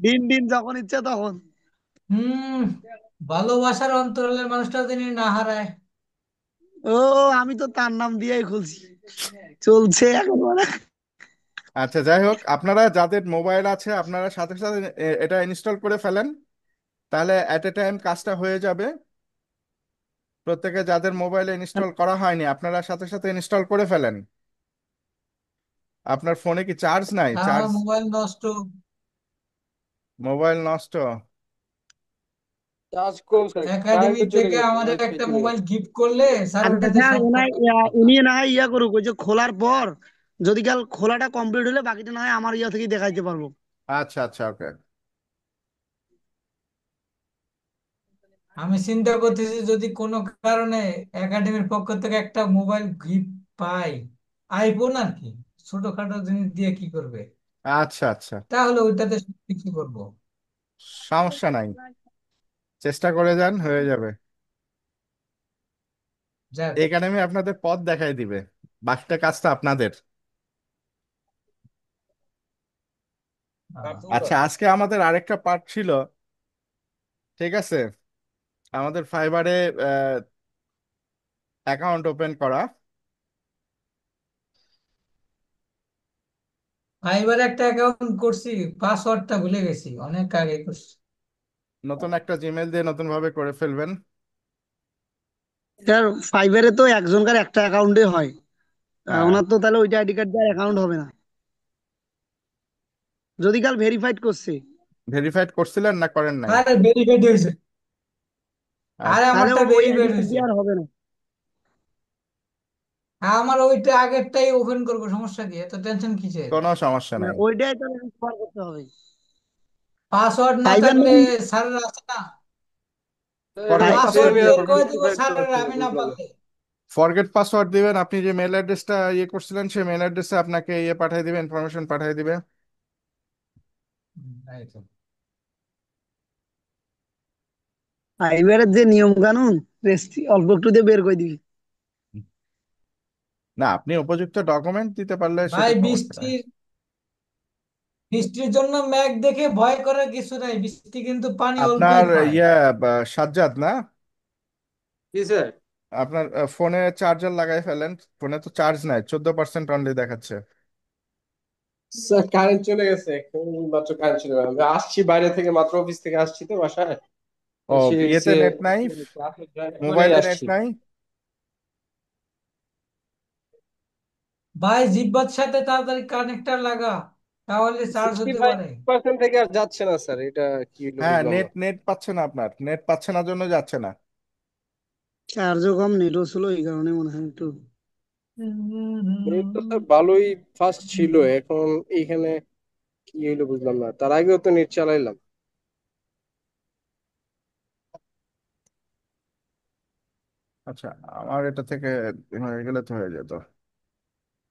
দিন দিন যখন ইচ্ছে তখন। হুম, ভালোবাসার অন্তরালের মানুষটা তিনি না হারায়। ও, আমি তো তার নাম দিয়েই খুলছি, চলছে এখন মানে। আচ্ছা, যাই হোক, আপনারা যাদের মোবাইল আছে আপনারা সাথে সাথে এটা ইনস্টল করে ফেলেন, তাহলে অ্যাট এ টাইম কাজটা হয়ে যাবে। প্রত্যেকে যাদের মোবাইলে ইনস্টল করা হয়নি আপনারা সাথে সাথে ইনস্টল করে ফেলেন। আপনার ফোনে কি চার্জ নাই? আমার চার্জ? মোবাইল নষ্ট। মোবাইল নষ্ট? চার্জ কম স্যার, একাডেমি কারেন্টও চলে থেকে গেছে, আমাদের ওয়াইফাই একটা চলে মোবাইল গেছে। গিফট করলে স্যার আচ্ছা ওটাতে স্যার, সব কথা বলে। উনি না হয় ইয়া করুক, ওই যে খোলার পর যদি কাল খোলাটা কমপ্লিট হলে বাকিটা না হয় আমার ইয়া থেকে দেখাইতে পারবো। আচ্ছা আচ্ছা, ওকে। আমি চিন্তা করতেছি যদি কোনো কারণে একাডেমির পক্ষ থেকে একটা মোবাইল গিফট পাই, আইফোন আর কি, ছোটখাটো জিনিস দিয়ে কি করবে, আচ্ছা আচ্ছা, তাহলে ওইটাতে কিছু করবো। সমস্যা নাই, চেষ্টা করে যান, হয়ে যাবে। যাক। একাডেমি আপনাদের পথ দেখাই দিবে, বাকিটা কাজটা আপনাদের। আচ্ছা, আজকে আমাদের আরেকটা পার্ট ছিল, ঠিক আছে, আমাদের ফাইবারে অ্যাকাউন্ট ওপেন করা। ফাইবারে একটা অ্যাকাউন্ট করছি, পাসওয়ার্ডটা ভুলে গেছি, অনেক আগে করছি। নতুন একটা জিমেল দিয়ে নতুন ভাবে করে ফেলবেন। স্যার, ফাইবারে তো একজনকার একটা অ্যাকাউন্টে হয়। হ্যাঁ। ওনার তো তাহলে ওইটা আইডি কার্ড দিয়ে অ্যাকাউন্ট হবে না, যদি কাল ভেরিফাইড করছে। ভেরিফাইড করছিলেন না করেন নাই? আরে ভেরিফাইড হয়েছে, আরে আচ্ছা, তাহলে আমারটা ওই আইডি ভেরিফাইড কার্ড হয়েছে। দিয়ে আর হবে না। আমার ওইটা আগেরটাই ওপেন করবো, সমস্যা কি, এত টেনশন কিসের? কোনো সমস্যা নাই। ওইটাই তাহলে রিকভার করতে হবে। পাসওয়ার্ড না ফাইবার থাকলে নাম, স্যারের আছে না, ফরগেট পাসওয়ার্ড পাসওয়ার্ড একাডেমি দিয়ে বের আবার করে দিব রিকভার স্যারের, করাচ্ছে আমি না বুঝলাম না। পারলে। ফরগেট পাসওয়ার্ড দিবেন, আপনি যে মেল অ্যাড্রেসটা ইয়ে করছিলেন সেই মেল অ্যাড্রেসে আপনাকে ইয়ে পাঠিয়ে দিবে, ইনফরমেশন পাঠিয়ে দিবে। এই তো। ফাইবারের যে নিয়ম কানুন, অল্প একটু দিয়ে বের করে দিবি। না, আপনি উপযুক্ত ডকুমেন্ট দিতে পারলে ভাই, সেটা সমস্যা নাই। বৃষ্টির বৃষ্টির জন্য মেঘ দেখে ভয় করার কিছু নাই, বৃষ্টি কিন্তু পানি অল্পই আপনার খায়। ইয়ে সাজ্জাদ না, জি স্যার। আপনার ফোনে চার্জার লাগাই ফেলেন। ফোনে তো চার্জ নাই, 14% অনলি দেখাচ্ছে। স্যার কারেন্ট চলে গেছে, এখন মাত্র কারেন্ট চলে গেল। আমি আসছি বাইরে থেকে, মাত্র অফিস থেকে আসছি তো বাসায়। ও, এসে ইয়েতে হচ্ছে নেট নাই? ক্লাসে জয়েন করেই মোবাইলে নেট আসছি। নাই? ভাই, জিব্বার সাথে তাড়াতাড়ি কানেক্টর লাগা, তাহলে চার্জ সিক্সটি হতে ফাইভ পারে। পার্সেন্ট থেকে আর যাচ্ছে না স্যার, এটা কি হলো হ্যাঁ, বুঝলাম নেট না। নেট পাচ্ছে না, আপনার নেট পাচ্ছে না জন্য যাচ্ছে না। চার্জও কম, নেটও ছিল, এই কারণে মনে হয় একটু। নেট তো স্যার ভালোই ফাস্ট ছিল, এখন এইখানে কি হলো বুঝলাম না। তার আগেও তো নেট চালাইলাম। আচ্ছা, আমার এটা থেকে হয়ে গেলে তো হয়ে যেত।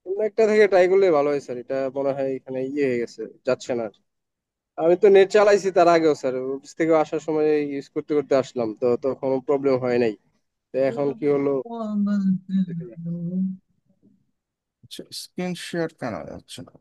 অন্য একটা থেকে ট্রাই করলে ভালো হয় স্যার, এটা মনে হয় এখানে ইয়ে হয়ে গেছে, যাচ্ছে না আর। আমি তো নেট চালাইছি তার আগেও স্যার, অফিস থেকে আসার সময় ইউজ করতে করতে আসলাম, তো তখন প্রবলেম হয় নাই। তো এখন কি হলো দেখে যাক। আচ্ছা, স্ক্রিন শেয়ার কেন যাচ্ছে না?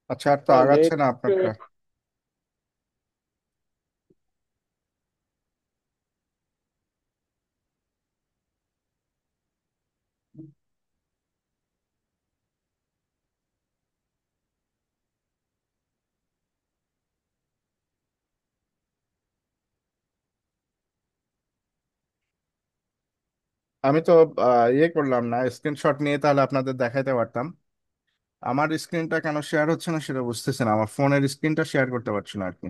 আচ্ছা, আর তো স্যার আগাচ্ছে নেট, না আপনারটা। আমি তো ইয়ে করলাম না, স্ক্রিনশট নিয়ে তাহলে আপনাদের দেখাইতে পারতাম। আমার স্ক্রিনটা কেন শেয়ার হচ্ছে না সেটা বুঝতেছি না, আমার ফোনের স্ক্রিনটা শেয়ার করতে পারছি না আর কি।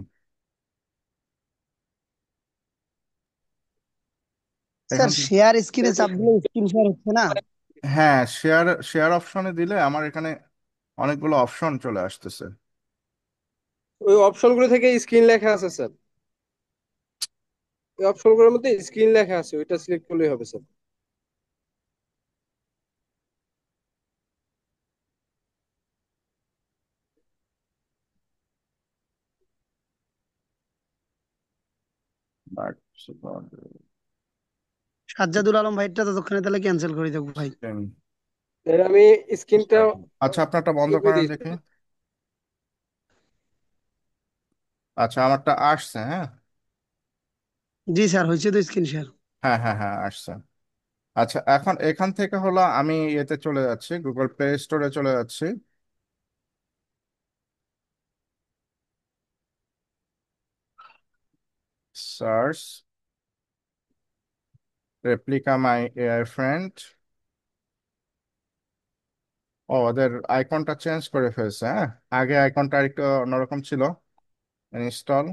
স্যার এখান থেকে শেয়ার স্ক্রিনে চাপ দিলে স্ক্রিন শেয়ার হচ্ছে না। হ্যাঁ, শেয়ার শেয়ার অপশনে দিলে আমার এখানে অনেকগুলো অপশন চলে আসতেছে। ওই অপশনগুলো থেকে স্ক্রিন লেখা আছে স্যার, ওই অপশনগুলোর মধ্যে স্ক্রিন লেখা আছে, ওইটা সিলেক্ট করলেই হবে স্যার। বাট সাজ্জাদুল আলম ভাইটা ততক্ষণে তাহলে ক্যান্সেল করে দেবো ভাই। এর আমি স্ক্রিনটা আচ্ছা, আপনারটা বন্ধ টিপে করেন দিয়েছি। দেখি। আচ্ছা, আমারটা আসছে, হ্যাঁ। জি স্যার, হয়েছে তো স্ক্রিন শেয়ার। হ্যাঁ হ্যাঁ হ্যাঁ, আসছে। আচ্ছা, এখন এখান থেকে হলো আমি এতে চলে যাচ্ছি, গুগল প্লে স্টোরে চলে যাচ্ছি। সার্চ রেপ্লিকা মাই এআই ফ্রেন্ড। ও, ওদের আইকনটা চেঞ্জ করে ফেলছে, হ্যাঁ। আগে আইকনটা একটু অন্যরকম ছিল। ইনস্টল।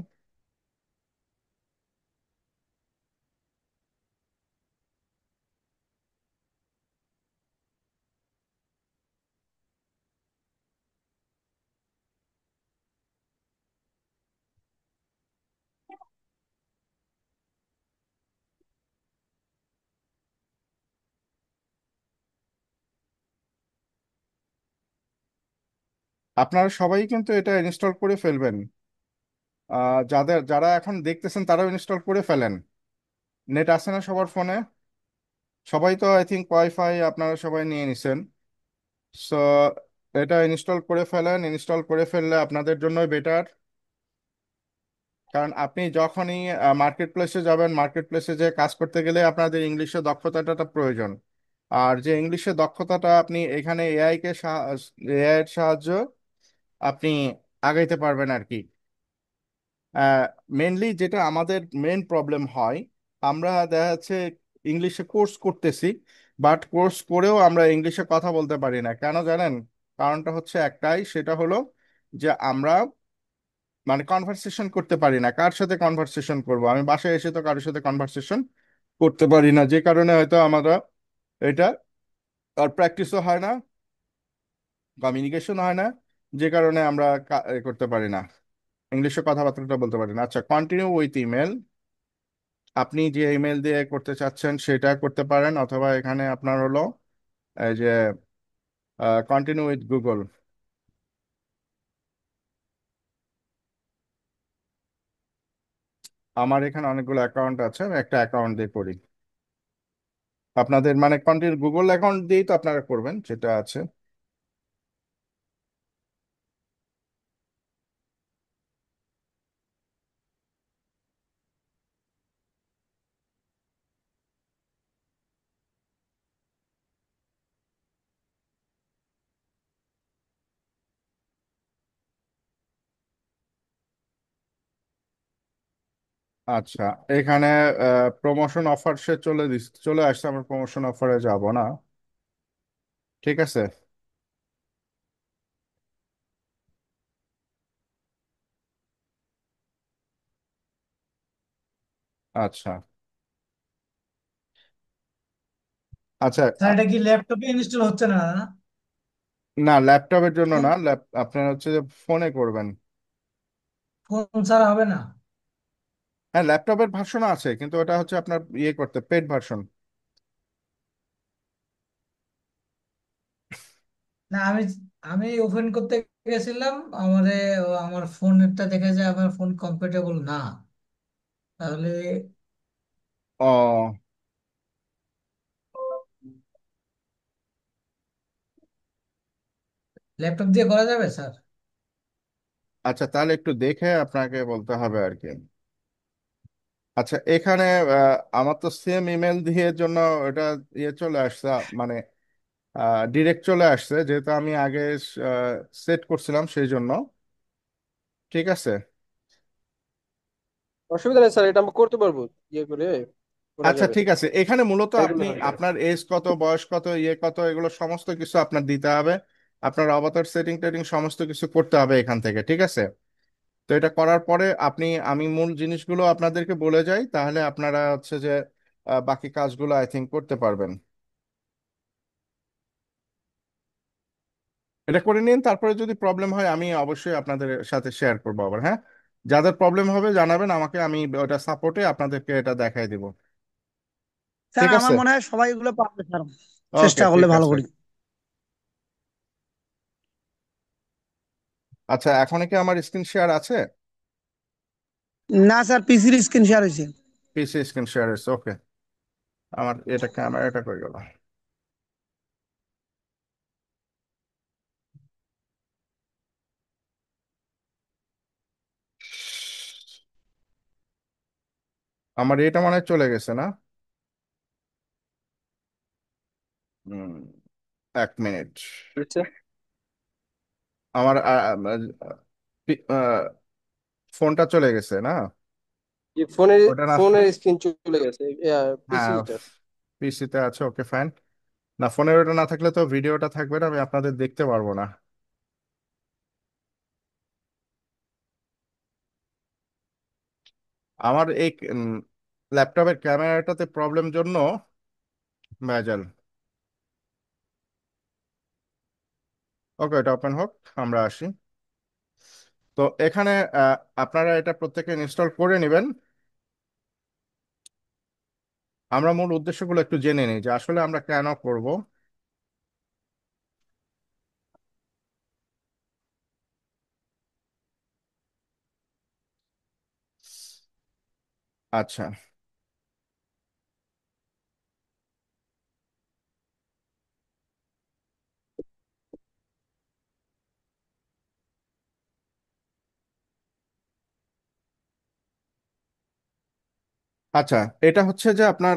আপনারা সবাই কিন্তু এটা ইনস্টল করে ফেলবেন। যারা এখন দেখতেছেন তারাও ইনস্টল করে ফেলেন। নেট আছে না সবার ফোনে? সবাই তো আই থিঙ্ক ওয়াইফাই আপনারা সবাই নিয়ে নিছেন। সো এটা ইনস্টল করে ফেলেন, ইনস্টল করে ফেললে আপনাদের জন্যই বেটার। কারণ আপনি যখনই মার্কেট প্লেসে যাবেন, মার্কেট প্লেসে যে কাজ করতে গেলে আপনাদের ইংলিশে দক্ষতাটা প্রয়োজন। আর যে ইংলিশে দক্ষতাটা আপনি এখানে এআই এর সাহায্য আপনি আগাইতে পারবেন আর কি। মেনলি যেটা আমাদের মেন প্রবলেম হয়, আমরা দেখা যাচ্ছে ইংলিশে কোর্স করতেছি, বাট কোর্স করেও আমরা ইংলিশে কথা বলতে পারি না। কেন জানেন? কারণটা হচ্ছে একটাই, সেটা হলো যে আমরা মানে কনভারসেশন করতে পারি না। কার সাথে কনভারসেশন করব? আমি বাসায় এসে তো কারোর সাথে কনভারসেশন করতে পারি না, যে কারণে হয়তো আমরা এটা আর প্র্যাকটিসও হয় না, কমিউনিকেশন হয় না, যে কারণে আমরা করতে পারি না, ইংলিশে কথাবার্তাটা বলতে পারি না। আচ্ছা, কন্টিনিউ উইথ ইমেল। আপনি যে ইমেল দিয়ে করতে চাচ্ছেন সেটা করতে পারেন, অথবা এখানে আপনার হলো এই যে কন্টিনিউ উইথ গুগল। আমার এখানে অনেকগুলো অ্যাকাউন্ট আছে, আমি একটা অ্যাকাউন্ট দিয়ে করি। আপনাদের মানে কন্টিনিউ গুগল অ্যাকাউন্ট দিয়েই তো আপনারা করবেন, যেটা আছে। আচ্ছা, এখানে প্রমোশন অফার সে চলে আসছে, আমরা প্রমোশন অফারে যাব না। ঠিক আছে। আচ্ছা। আচ্ছা। স্যার এটা কি ল্যাপটপে ইনস্টল হচ্ছে না না? না, ল্যাপটপের জন্য ফোন না, আপনার হচ্ছে যে ফোনে করবেন। ফোন ছাড়া হবে না? হ্যাঁ, ল্যাপটপের ভার্সন আছে, কিন্তু ওটা হচ্ছে আপনার ইয়ে করতে পেড ভার্সন। না, আমি আমি ওপেন করতে গেছিলাম, আমারে আমার ফোনটা দেখে যে আমার ফোন কম্পিটেবল না। তাহলে ও, ল্যাপটপ দিয়ে করা যাবে স্যার? আচ্ছা, তাহলে একটু দেখে আপনাকে বলতে হবে আর কি। আচ্ছা, এখানে আমার তো সেম ইমেল দিয়ে জন্য এটা ইয়ে চলে আসছে, মানে ডিরেক্ট চলে আসছে, যেহেতু আমি আগে সেট করছিলাম সেই জন্য। ঠিক আছে। অসুবিধা নেই স্যার, এটা আমরা করতে পারবো, ইয়ে করে করা আচ্ছা, যাবে, ঠিক আছে, এখানে মূলত ট্রাই আপনি করলে হয়ে যাবে। আপনার এজ কত, বয়স কত, ইয়ে কত, এগুলো সমস্ত কিছু আপনার দিতে হবে। আপনার অবতার সেটিং টেটিং সমস্ত কিছু করতে হবে এখান থেকে। ঠিক আছে। তো এটা করার পরে আমি মূল জিনিসগুলো আপনাদেরকে বলে যাই, তাহলে আপনারা হচ্ছে যে বাকি কাজগুলো আই থিঙ্ক করতে পারবেন। এটা করে নিন, তারপরে যদি প্রবলেম হয় আমি অবশ্যই আপনাদের সাথে শেয়ার করবো আবার। হ্যাঁ, যাদের প্রবলেম হবে জানাবেন আমাকে, আমি ওটা সাপোর্টে আপনাদেরকে এটা দেখাই দিব। স্যার ঠিক আমার আছে। মনে হয় সবাই এগুলো পারবে স্যার, ওকে, চেষ্টা করলে ঠিক ভালো আছে। করি। আচ্ছা, এখন কি আমার স্ক্রিন শেয়ার আছে? না স্যার, পিসির স্ক্রিন শেয়ার হয়েছে। পিসি স্ক্রিন শেয়ার আছে, ওকে। আমার এটা ক্যামেরাটা কই গেল? আমার এটা মনে হয় চলে গেছে না? হুম, 1 মিনিট। আচ্ছা, আমার ফোনটা চলে গেছে না? এই ফোনের ওটা না আসলে, ফোনের স্ক্রিন চলে গেছে, হ্যাঁ, পিসিটা। পিসিতে আছে, ওকে ফাইন। না, ফোনের ওটা না থাকলে তো ভিডিওটা থাকবে না, আমি আপনাদের দেখতে পারবো না। আমার এই ল্যাপটপের ক্যামেরাটাতে প্রবলেম জন্য ভেজাল। ওকে, এটা ওপেন হোক, আমরা আসি। তো এখানে আপনারা এটা প্রত্যেকে ইনস্টল করে নেবেন। আমরা মূল উদ্দেশ্যগুলো একটু জেনে নিই যে আসলে আমরা কেন করব। আচ্ছা। আচ্ছা, এটা হচ্ছে যে আপনার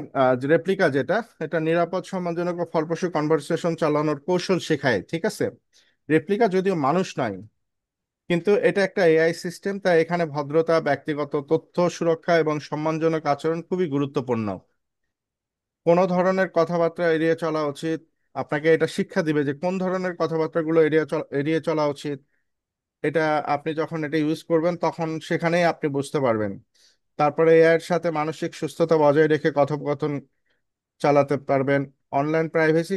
রেপ্লিকা যেটা, এটা নিরাপদ, সম্মানজনক ও ফলপ্রসূ কনভারসেশন চালানোর কৌশল শেখায়। ঠিক আছে। রেপ্লিকা যদিও মানুষ নয়, কিন্তু এটা একটা এআই সিস্টেম, তাই এখানে ভদ্রতা, ব্যক্তিগত তথ্য সুরক্ষা এবং সম্মানজনক আচরণ খুবই গুরুত্বপূর্ণ। কোনো ধরনের কথাবার্তা এড়িয়ে চলা উচিত। আপনাকে এটা শিক্ষা দিবে যে কোন ধরনের কথাবার্তাগুলো এড়িয়ে চলা উচিত। এটা আপনি যখন এটা ইউজ করবেন তখন সেখানেই আপনি বুঝতে পারবেন। তারপরে এআই এর সাথে মানসিক সুস্থতা বজায় রেখে কথোপকথন চালাতে পারবেন। অনলাইন প্রাইভেসি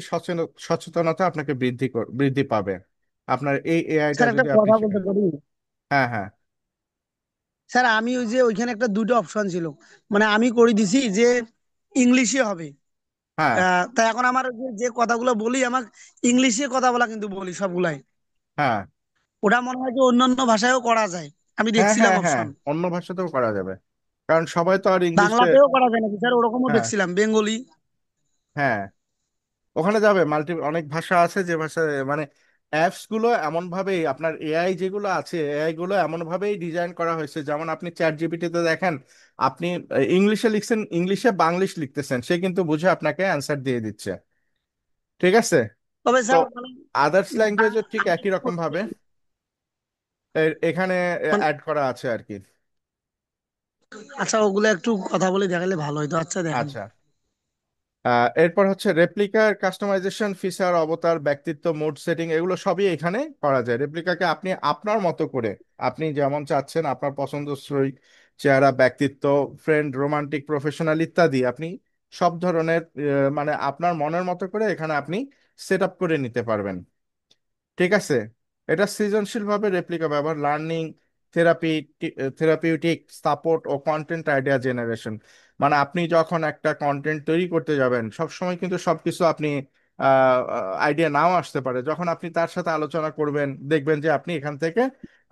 সচেতনতা আপনাকে বৃদ্ধি পাবে আপনার এই এআইটা স্যার একটা যদি আপনি কথা বলতে শিখেন। পারি? হ্যাঁ, হ্যাঁ, স্যার আমি ওই যে ওইখানে একটা দুটো অপশন ছিল, মানে আমি করে দিছি যে ইংলিশে হবে। হ্যাঁ, তা এখন আমার ওই যে যে কথাগুলো বলি, আমার ইংলিশে কথা বলা কিন্তু বলি সবগুলাই। হ্যাঁ, ওটা মনে হয় যে অন্যান্য ভাষায়ও করা যায়, আমি হ্যাঁ, দেখছিলাম হ্যাঁ, হ্যাঁ, অপশন। অন্য ভাষাতেও করা যাবে, কারণ সবাই তো আর ইংলিশে। বাংলাতেও করা যায় নাকি স্যার? ওরকমও হ্যাঁ, দেখছিলাম, বেঙ্গলি। হ্যাঁ, ওখানে যাবে অনেক ভাষা আছে, যে ভাষা মানে অ্যাপস গুলো এমন ভাবেই, আপনার এআই যেগুলো আছে এআই গুলো এমন ভাবেই ডিজাইন করা হয়েছে, যেমন আপনি চ্যাট জিপিটিতে দেখেন, আপনি ইংলিশে লিখছেন, ইংলিশে বাংলিশ লিখতেছেন, সে কিন্তু বুঝে আপনাকে অ্যান্সার দিয়ে দিচ্ছে। ঠিক আছে। তবে তো স্যার মানে আদার্স ল্যাঙ্গুয়েজও ঠিক আমি একই রকম ভাবে এখানে মানে অ্যাড করা আছে আর কি। আচ্ছা, ওগুলো একটু কথা বলে দেখালে ভালো হতো। আচ্ছা দেখেন। আচ্ছা, এরপর হচ্ছে রেপ্লিকার কাস্টমাইজেশন, ফিচার, অবতার, ব্যক্তিত্ব, মুড সেটিং, এগুলো সবই এখানে করা যায়। রেপ্লিকাকে আপনি আপনার মতো করে, আপনি যেমন চাচ্ছেন আপনার পছন্দসই চেহারা, ব্যক্তিত্ব, ফ্রেন্ড, রোমান্টিক, প্রফেশনাল ইত্যাদি, আপনি সব ধরনের মানে আপনার মনের মতো করে এখানে আপনি সেট আপ করে নিতে পারবেন। ঠিক আছে। এটা সৃজনশীলভাবে রেপ্লিকা ব্যবহার, লার্নিং, থেরাপি, থেরাপিউটিক সাপোর্ট ও কন্টেন্ট আইডিয়া জেনারেশন। মানে আপনি যখন একটা কন্টেন্ট তৈরি করতে যাবেন, সবসময় কিন্তু সবকিছু আপনি আইডিয়া নাও আসতে পারে, যখন আপনি তার সাথে আলোচনা করবেন দেখবেন যে আপনি এখান থেকে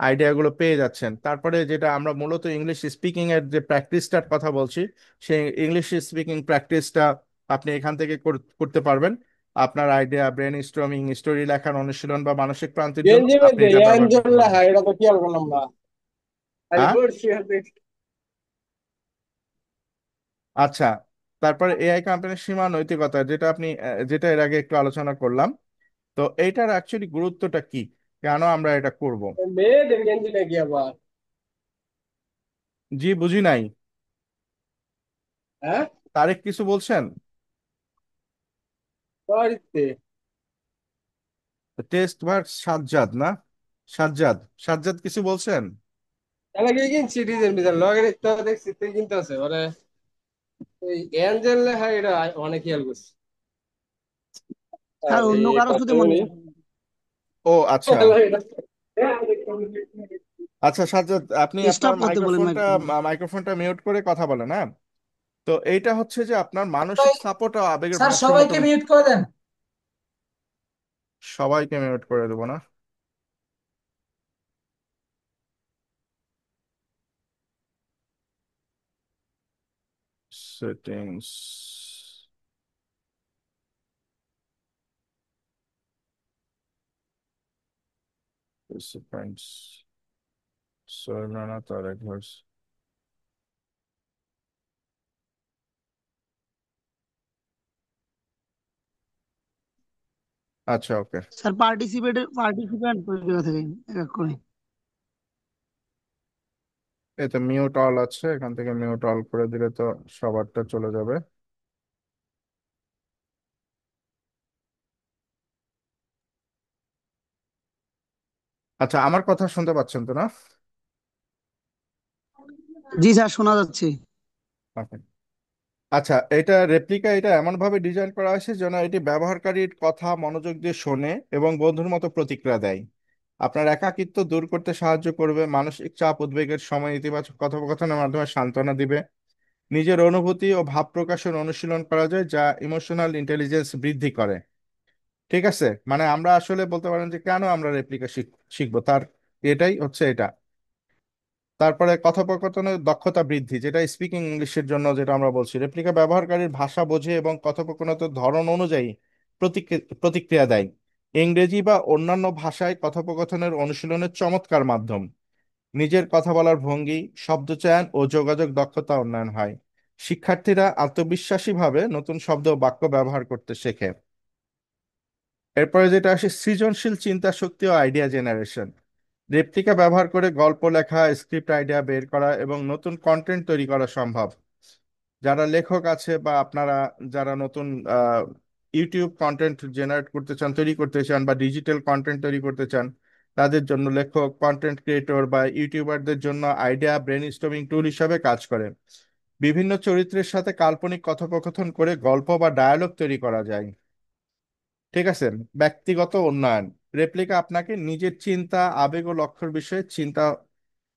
আইডিয়াগুলো পেয়ে যাচ্ছেন। তারপরে যেটা আমরা মূলত ইংলিশ স্পিকিং এর যে প্র্যাকটিসটার কথা বলছি, সেই ইংলিশ স্পিকিং প্র্যাকটিসটা আপনি এখান থেকে করতে পারবেন। আপনার আইডিয়া, ব্রেন স্টর্মিং, স্টোরি লেখার অনুশীলন বা মানসিক ক্লান্তির জন্য গেঞ্জি আপনি মধ্যে এটা ব্যবহার অ্যাঞ্জেল করতে পারবেন। লেখা, এটা তো খেয়াল করলাম না। আমি হ্যাঁ। পড়ছি হাতে। আচ্ছা, তারপরে এআই কোম্পানির সীমা, নৈতিকতা, যেটা আপনি যেটা এর আগে একটু আলোচনা করলাম। তো এইটার অ্যাকচুয়ালি গুরুত্বটা কি, কেন আমরা এটা করব? মেয়েদের গেঞ্জি নাকি আবার? জি, বুঝি নাই। হ্যাঁ, তারেক কিছু বলছেন? বাড়িতে। টেস্ট ভার্স সাজ্জাদ না? সাজ্জাদ, সাজ্জাদ কিছু বলছেন? তাহলে কি কিনছি ডিজাইন ডিজাইন লগের তো দেখছি তুই কিনতে আছে মানে ওই অ্যাঞ্জেল লেখা, এটা অনেক খেয়াল করছি। স্যার, আর অন্য এই কারো শুধু মনে পাঁচশো হয়। ও আচ্ছা। আচ্ছা সাজ্জাদ, আপনি আপনার স্টপ করতে বলেন মাইক্রোফোনটা মাইক্রোফোন। মাইক্রোফোনটা মিউট করে কথা বলেন, হ্যাঁ। তো এইটা হচ্ছে যে আপনার মানসিক সবাই, সাপোর্ট ও আবেগের স্যার ভারসাম্যটা। সবাইকে মিউট করে দেন। সবাইকে মিউট করে দেবো না? সেটিংস, পার্টিসিপেন্টস, সৈরানা তারেক ভার্স। আচ্ছা, ওকে। স্যার, পার্টিসিপেন্ট কোন জায়গা থেকে এক এক করে? এতে মিউট অল আছে, এখান থেকে মিউট অল করে দিলে তো সবারটা চলে যাবে। আচ্ছা, আমার কথা শুনতে পাচ্ছেন তো না? জি স্যার, শোনা যাচ্ছে। Okay. আচ্ছা, এটা রেপ্লিকা, এটা এমন ভাবে ডিজাইন করা হয়েছে যেন এটি ব্যবহারকারীর কথা মনোযোগ দিয়ে শোনে এবং বন্ধুর মতো প্রতিক্রিয়া দেয়। আপনার একাকিত্ব দূর করতে সাহায্য করবে, মানসিক চাপ উদ্বেগের সময় ইতিবাচক কথোপকথনের মাধ্যমে সান্ত্বনা দিবে। নিজের অনুভূতি ও ভাব প্রকাশের অনুশীলন করা যায়, যা ইমোশনাল ইন্টেলিজেন্স বৃদ্ধি করে। ঠিক আছে, মানে আমরা আসলে বলতে পারেন যে কেন আমরা রেপ্লিকা শিখবো, তার এটাই হচ্ছে এটা। তারপরে কথোপকথনের দক্ষতা বৃদ্ধি, যেটা স্পিকিং ইংলিশের জন্য যেটা আমরা বলছি, রেপ্লিকা ব্যবহারকারীর ভাষা বোঝে এবং কথোপকথনের ধরন অনুযায়ী প্রতিক্রিয়া দেয়। ইংরেজি বা অন্যান্য ভাষায় কথোপকথনের অনুশীলনের চমৎকার মাধ্যম। নিজের কথা বলার ভঙ্গি, শব্দচয়ন ও যোগাযোগ দক্ষতা উন্নয়ন হয়। শিক্ষার্থীরা আত্মবিশ্বাসীভাবে নতুন শব্দ ও বাক্য ব্যবহার করতে শেখে। এরপরে যেটা আসে, সৃজনশীল চিন্তা শক্তি ও আইডিয়া জেনারেশন। রেপ্লিকা ব্যবহার করে গল্প লেখা, স্ক্রিপ্ট আইডিয়া বের করা এবং নতুন কন্টেন্ট তৈরি করা সম্ভব। যারা লেখক আছে বা আপনারা যারা নতুন ইউটিউব কন্টেন্ট জেনারেট করতে চান, তৈরি করতে চান, বা ডিজিটাল কন্টেন্ট তৈরি করতে চান, তাদের জন্য লেখক, কন্টেন্ট ক্রিয়েটর বা ইউটিউবারদের জন্য আইডিয়া ব্রেন স্টর্মিং টুল হিসাবে কাজ করে। বিভিন্ন চরিত্রের সাথে কাল্পনিক কথোপকথন করে গল্প বা ডায়ালগ তৈরি করা যায়। ঠিক আছে। ব্যক্তিগত উন্নয়ন, রেপ্লিকা আপনাকে নিজের চিন্তা, আবেগ ও লক্ষ্যের বিষয়ে চিন্তা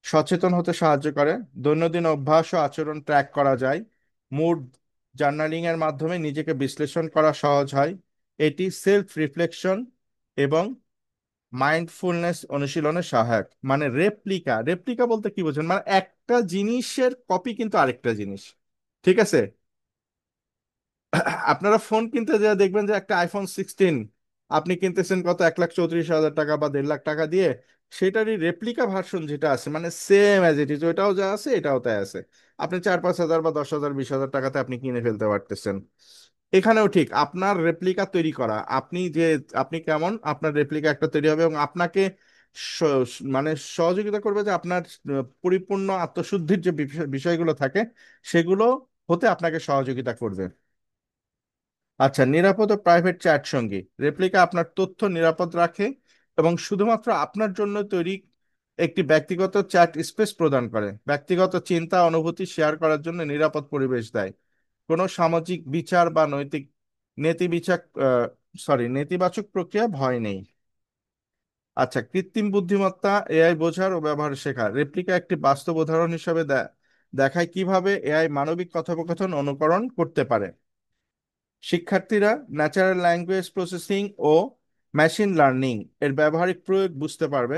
সচেতন হতে সাহায্য করে। দৈনন্দিন অভ্যাস ও আচরণ ট্র্যাক করা যায়। মুড জার্নালিং এর মাধ্যমে নিজেকে বিশ্লেষণ করা সহজ হয়। এটি সেলফ রিফ্লেকশন এবং মাইন্ডফুলনেস অনুশীলনে সহায়ক। মানে রেপ্লিকা, রেপ্লিকা বলতে কি বোঝেন, মানে একটা জিনিসের কপি কিন্তু আরেকটা জিনিস। ঠিক আছে। আপনারা ফোন কিনতে যা দেখবেন যে একটা iPhone 16 আপনি কিনতেছেন কত, 1,34,000 টাকা বা 1.5 লাখ টাকা দিয়ে। সেটারই রেপ্লিকা ভার্সন যেটা আছে, মানে সেম অ্যাজ ইট ইজ, ওইটাও যা আছে এটাও তাই আছে। আপনি 4-5 হাজার বা 10,000 20,000 টাকাতে আপনি কিনে ফেলতে পারতেছেন। এখানেও ঠিক আপনার রেপ্লিকা তৈরি করা, আপনি যে আপনি কেমন, আপনার রেপ্লিকা একটা তৈরি হবে এবং আপনাকে মানে সহযোগিতা করবে যে আপনার পরিপূর্ণ আত্মশুদ্ধির যে বিষয়গুলো থাকে সেগুলো হতে আপনাকে সহযোগিতা করবে। আচ্ছা, নিরাপদ ও প্রাইভেট চ্যাট সঙ্গী। রেপ্লিকা আপনার তথ্য নিরাপদ রাখে এবং শুধুমাত্র আপনার জন্য তৈরি একটি ব্যক্তিগত চ্যাট স্পেস প্রদান করে। ব্যক্তিগত চিন্তা অনুভূতি শেয়ার করার জন্য নিরাপদ পরিবেশ দেয়। কোনো সামাজিক বিচার বা নেতিবিচার নেতিবাচক প্রক্রিয়া ভয় নেই। আচ্ছা, কৃত্রিম বুদ্ধিমত্তা, এআই বোঝার ও ব্যবহার শেখা। রেপ্লিকা একটি বাস্তব উদাহরণ হিসেবে দেখায় কিভাবে এআই মানবিক কথোপকথন অনুকরণ করতে পারে। শিক্ষার্থীরা ন্যাচারাল ল্যাঙ্গুয়েজ প্রসেসিং ও মেশিন লার্নিং এর ব্যবহারিক প্রয়োগ বুঝতে পারবে।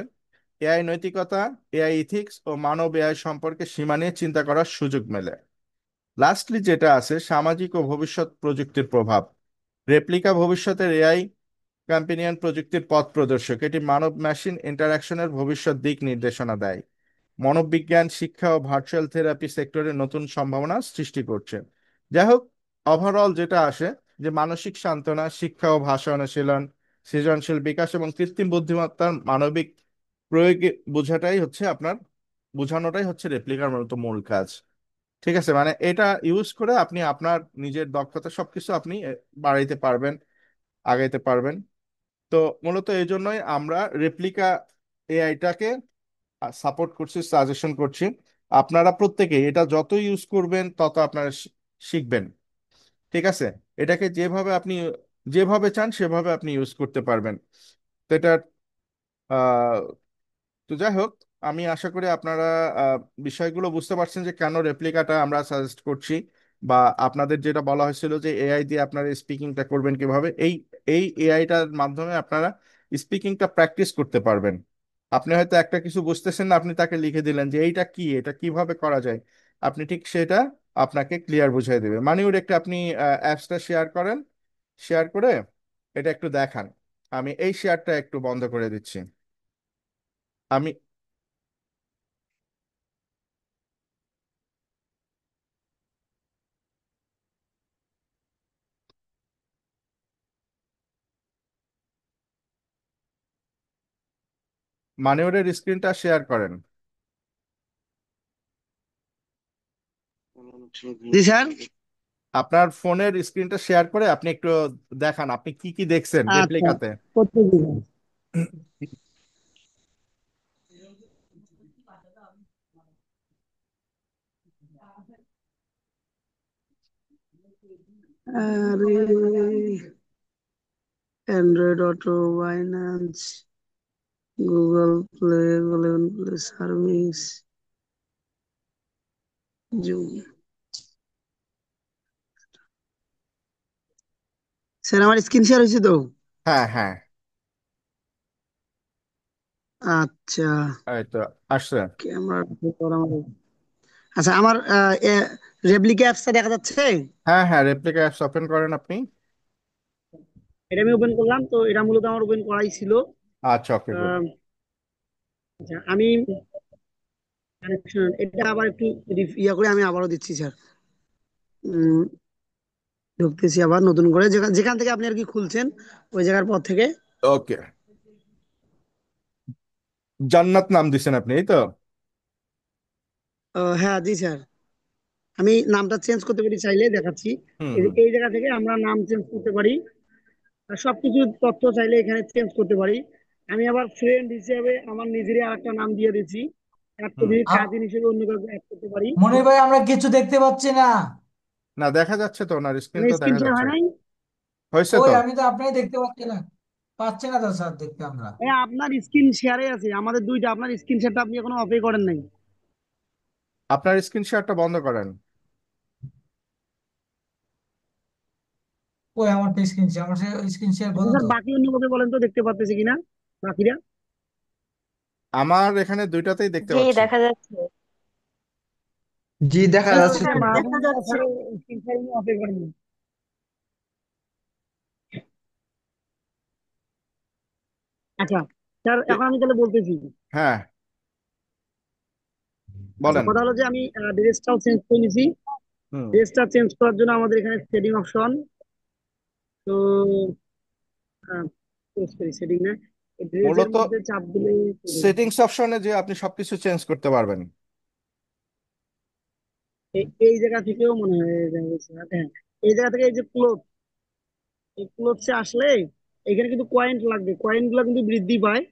এআই নৈতিকতা, এআই ইথিক্স ও মানব এআই সম্পর্কে সীমা নিয়ে চিন্তা করার সুযোগ মেলে। লাস্টলি যেটা আছে, সামাজিক ও ভবিষ্যৎ প্রযুক্তির প্রভাব। রেপ্লিকা ভবিষ্যতের এআই কম্পেনিয়ন প্রযুক্তির পথ প্রদর্শক। এটি মানব মেশিন ইন্টারাকশনের ভবিষ্যৎ দিক নির্দেশনা দেয়। মনোবিজ্ঞান, শিক্ষা ও ভার্চুয়াল থেরাপি সেক্টরে নতুন সম্ভাবনা সৃষ্টি করছে। যাই হোক, ওভারঅল যেটা আসে যে মানসিক সান্ত্বনা, শিক্ষা ও ভাষা অনুশীলন, সৃজনশীল বিকাশ এবং কৃত্রিম বুদ্ধিমত্তার মানবিক প্রয়োগে বোঝানোটাই হচ্ছে রেপ্লিকার মূলত মূল কাজ। ঠিক আছে, মানে এটা ইউজ করে আপনি আপনার নিজের দক্ষতা সবকিছু আপনি বাড়াইতে পারবেন, আগাইতে পারবেন। তো মূলত এই জন্যই আমরা রেপ্লিকা এআইটাকে সাপোর্ট করছি, সাজেশন করছি। আপনারা প্রত্যেকে এটা যত ইউজ করবেন তত আপনারা শিখবেন। ঠিক আছে, এটাকে যেভাবে চান সেভাবে আপনি ইউজ করতে পারবেন। তো এটা তো যাই হোক, আমি আশা করি আপনারা আহ, বিষয়গুলো বুঝতে পারছেন যে কেন রেপ্লিকাটা আমরা সাজেস্ট করছি, বা আপনাদের যেটা বলা হয়েছিল যে এআই দিয়ে আপনারা স্পিকিংটা করবেন কিভাবে। এই এআইটার মাধ্যমে আপনারা স্পিকিংটা প্র্যাকটিস করতে পারবেন। আপনি হয়তো একটা কিছু বুঝতেছেন না, আপনি তাকে লিখে দিলেন যে এইটা কি, এটা কিভাবে করা যায়, আপনি ঠিক সেটা আপনাকে ক্লিয়ার বুঝিয়ে দেবে। মানিউর একটা আপনি অ্যাপসটা শেয়ার করেন, শেয়ার করে এটা একটু দেখান। আমি এই শেয়ারটা একটু বন্ধ করে দিচ্ছি। আমি মানিওরের স্ক্রিনটা শেয়ার করেন। জি স্যার। আপনার ফোনের স্ক্রিনটা শেয়ার করে আপনি একটু দেখান আপনি কি কি দেখছেন আচ্ছা, রেপ্লিকাতে। করতে দিবেন। আরে, Android auto, Binance, Google play, Google play service, zoom. Sir আমার স্ক্রিন শেয়ার হয়েছে তো? হ্যাঁ, হ্যাঁ, আচ্ছা, এই তো আসছে। ক্যামেরা। আচ্ছা, আমার রেপ্লিকা অ্যাপসটা দেখা যাচ্ছে। হ্যাঁ, হ্যাঁ, রেপ্লিকা অ্যাপস ওপেন করেন আপনি। এটা আমি ওপেন করলাম, তো এটা মূলত আমার ওপেন করাই ছিল। আচ্ছা, ওকে, গুড। আহ, আচ্ছা, আমি এটা আবার একটু ইয়া করে আমি আবারও দিচ্ছি স্যার। উম, ঢুকতেছি আবার নতুন করে, যেখান যেখান থেকে আপনি আর কি খুলছেন ওই জায়গার পর থেকে। ওকে, জান্নাত নাম দিছেন আপনি, এই তো। হ্যাঁ জি স্যার, আমি নামটা চেঞ্জ করতে পারি চাইলে, দেখাচ্ছি। হুম, এই হুম, এই জায়গা থেকে আমরা নাম চেঞ্জ করতে পারি, আর সবকিছু তথ্য চাইলে এখানে চেঞ্জ করতে পারি। আমি আবার ফ্রেন্ড হিসেবে আমার নিজেরই আর একটা নাম দিয়ে দিচ্ছি, অ্যাড হুম। করে কাজিন হিসেবে অন্য কাউকে অ্যাড করতে পারি। মনির ভাই আমরা কিছু দেখতে পাচ্ছি না। না, দেখা যাচ্ছে তো, ওনার স্ক্রিন মানে তো স্ক্রিন দেখা শেয়ার যাচ্ছে। হয় নাই? হয়েছে ওই তো। আমি তো আপনাই দেখতে পাচ্ছি না, পাচ্ছি না তো স্যার দেখতে আমরা। হ্যাঁ, আপনার স্ক্রিন শেয়ারে আছে আমাদের দুইটা, আপনার স্ক্রিন শেয়ারটা আপনি এখনো অফই করেন নাই। আপনার স্ক্রিন শেয়ারটা বন্ধ করেন। ওই আমার তো স্ক্রিন শেয়ার, আমার স্ক্রিন শেয়ার আচ্ছা বন্ধ স্যার, তো। বাকি অন্য ভাবে বলেন তো, দেখতে পাচ্ছেছি কিনা বাকিরা? আমার এখানে দুইটাতেই দেখতে জি পাচ্ছি। দেখা যাচ্ছে। জি দেখা জি যাচ্ছে স্যার তো। দেখা মাহবুব যাচ্ছে। স্যার স্ক্রিন শেয়ারিং অফই করেন নাই। আচ্ছা স্যার, এ- এখন আমি তাহলে বলতেছি। হ্যাঁ, আচ্ছা, বলেন। কথা হলো যে আমি ড্রেসটাও চেঞ্জ করে নিছি। হুম, ড্রেসটা চেঞ্জ করার জন্য আমাদের এখানে সেটিং অপশন, তো সেটিং না, ড্রেসের মূলত মধ্যে চাপ দিলে সেটিংস অপশনে যে আপনি সবকিছু চেঞ্জ করতে পারবেন। এই জায়গা থেকেও মনে হয় যাবে স্যার। হ্যাঁ, এই জায়গা থেকে এই যে ক্লোথ, এই ক্লোথসে আসলে এখানে কিন্তু কয়েন লাগবে, কয়েন গুলো কিন্তু বৃদ্ধি পায়।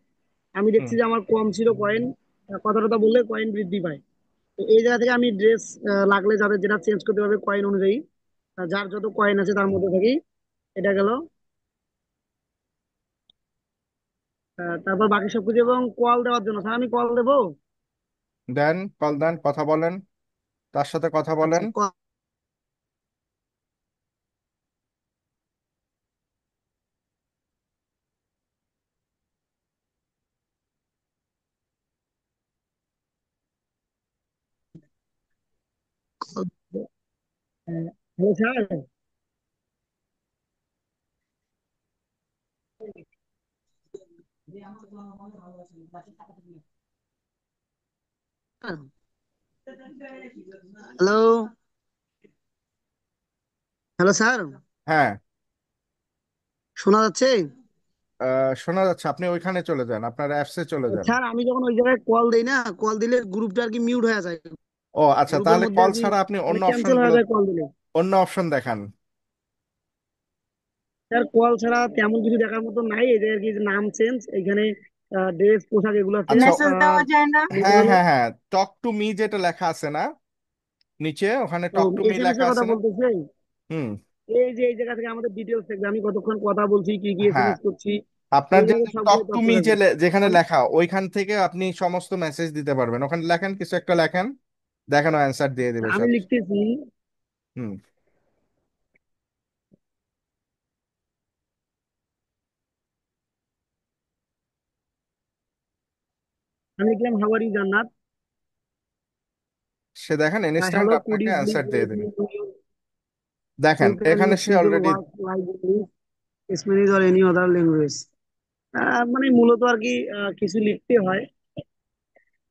আমি হুম। দেখছি যে আমার কম ছিল কয়েন, কথা টথা বললে কয়েন বৃদ্ধি পায়। তো এই জায়গা থেকে আমি ড্রেস লাগলে যাদের যেটা চেঞ্জ করতে পারবে কয়েন অনুযায়ী, যার যত কয়েন আছে তার মধ্যে থেকেই। এটা গেল। তারপর বাকি সবকিছু এবং কল দেওয়ার জন্য স্যার আমি কল দেবো। দেন, কল দেন, কথা বলেন, তার সাথে কথা বলেন। আচ্ছা call. Hello sir. Hello. Hello sir. হ্যাঁ, শোনা যাচ্ছে? শোনা যাচ্ছে। আপনি ওইখানে চলে যান, আপনার অ্যাপসে চলে যান। স্যার আমি যখন ওই জায়গায় কল দেই না, কল দিলে গ্রুপটা আর কি মিউট হয়ে যায়। ও আচ্ছা, গ্রুপের তাহলে মধ্যে কল আর কি ছাড়া আপনি মানে অন্য ক্যান্সেল অপশনগুলো, হয়ে যায় কল দিলে। অন্য অপশন দেখান। স্যার কল ছাড়া তেমন কিছু দেখার মতো নাই, এদের আর কি যে নাম চেঞ্জ এখানে, ড্রেস পোশাক এগুলো আচ্ছা, চেঞ্জ। মেসেজ আর দেওয়া যায় না? এটা হ্যাঁ হলো, হ্যাঁ হ্যাঁ, টক টু মি যেটা লেখা আছে না নিচে, ওখানে ও টক টু মি এসএমএস লেখা এর কথা আছে না? বলতেছে। হুম। এই যে এই জায়গা থেকে আমাদের ডিটেলস থাকবে, আমি কতক্ষণ কথা বলছি, কি কি হ্যাঁ, এসএমএস করছি, আপনার যে এইভাবে টক সবগুলো টু তথ্য মি যে থাকবে। যেখানে আমি লেখা, ওইখান থেকে আপনি সমস্ত মেসেজ দিতে পারবেন। ওখানে লেখেন, কিছু একটা লেখেন, দেখানো অ্যান্সার দিয়ে দিবে আমি সাথে সাথে। লিখতেছি। হুম। আমি লিখলাম হাউ আর ইউ জান্নাত। সে দেখেন ইনস্ট্যান্ট হ্যালো, কুড আপনাকে ইউ অ্যান্সার প্লিজ দিয়ে লেট দেবে। মি নো দেখেন হাউ ক্যান এখানে you say simple already. Work like English, Spanish or any other language. মানে মূলত আর কি কিছু লিখতে হয়।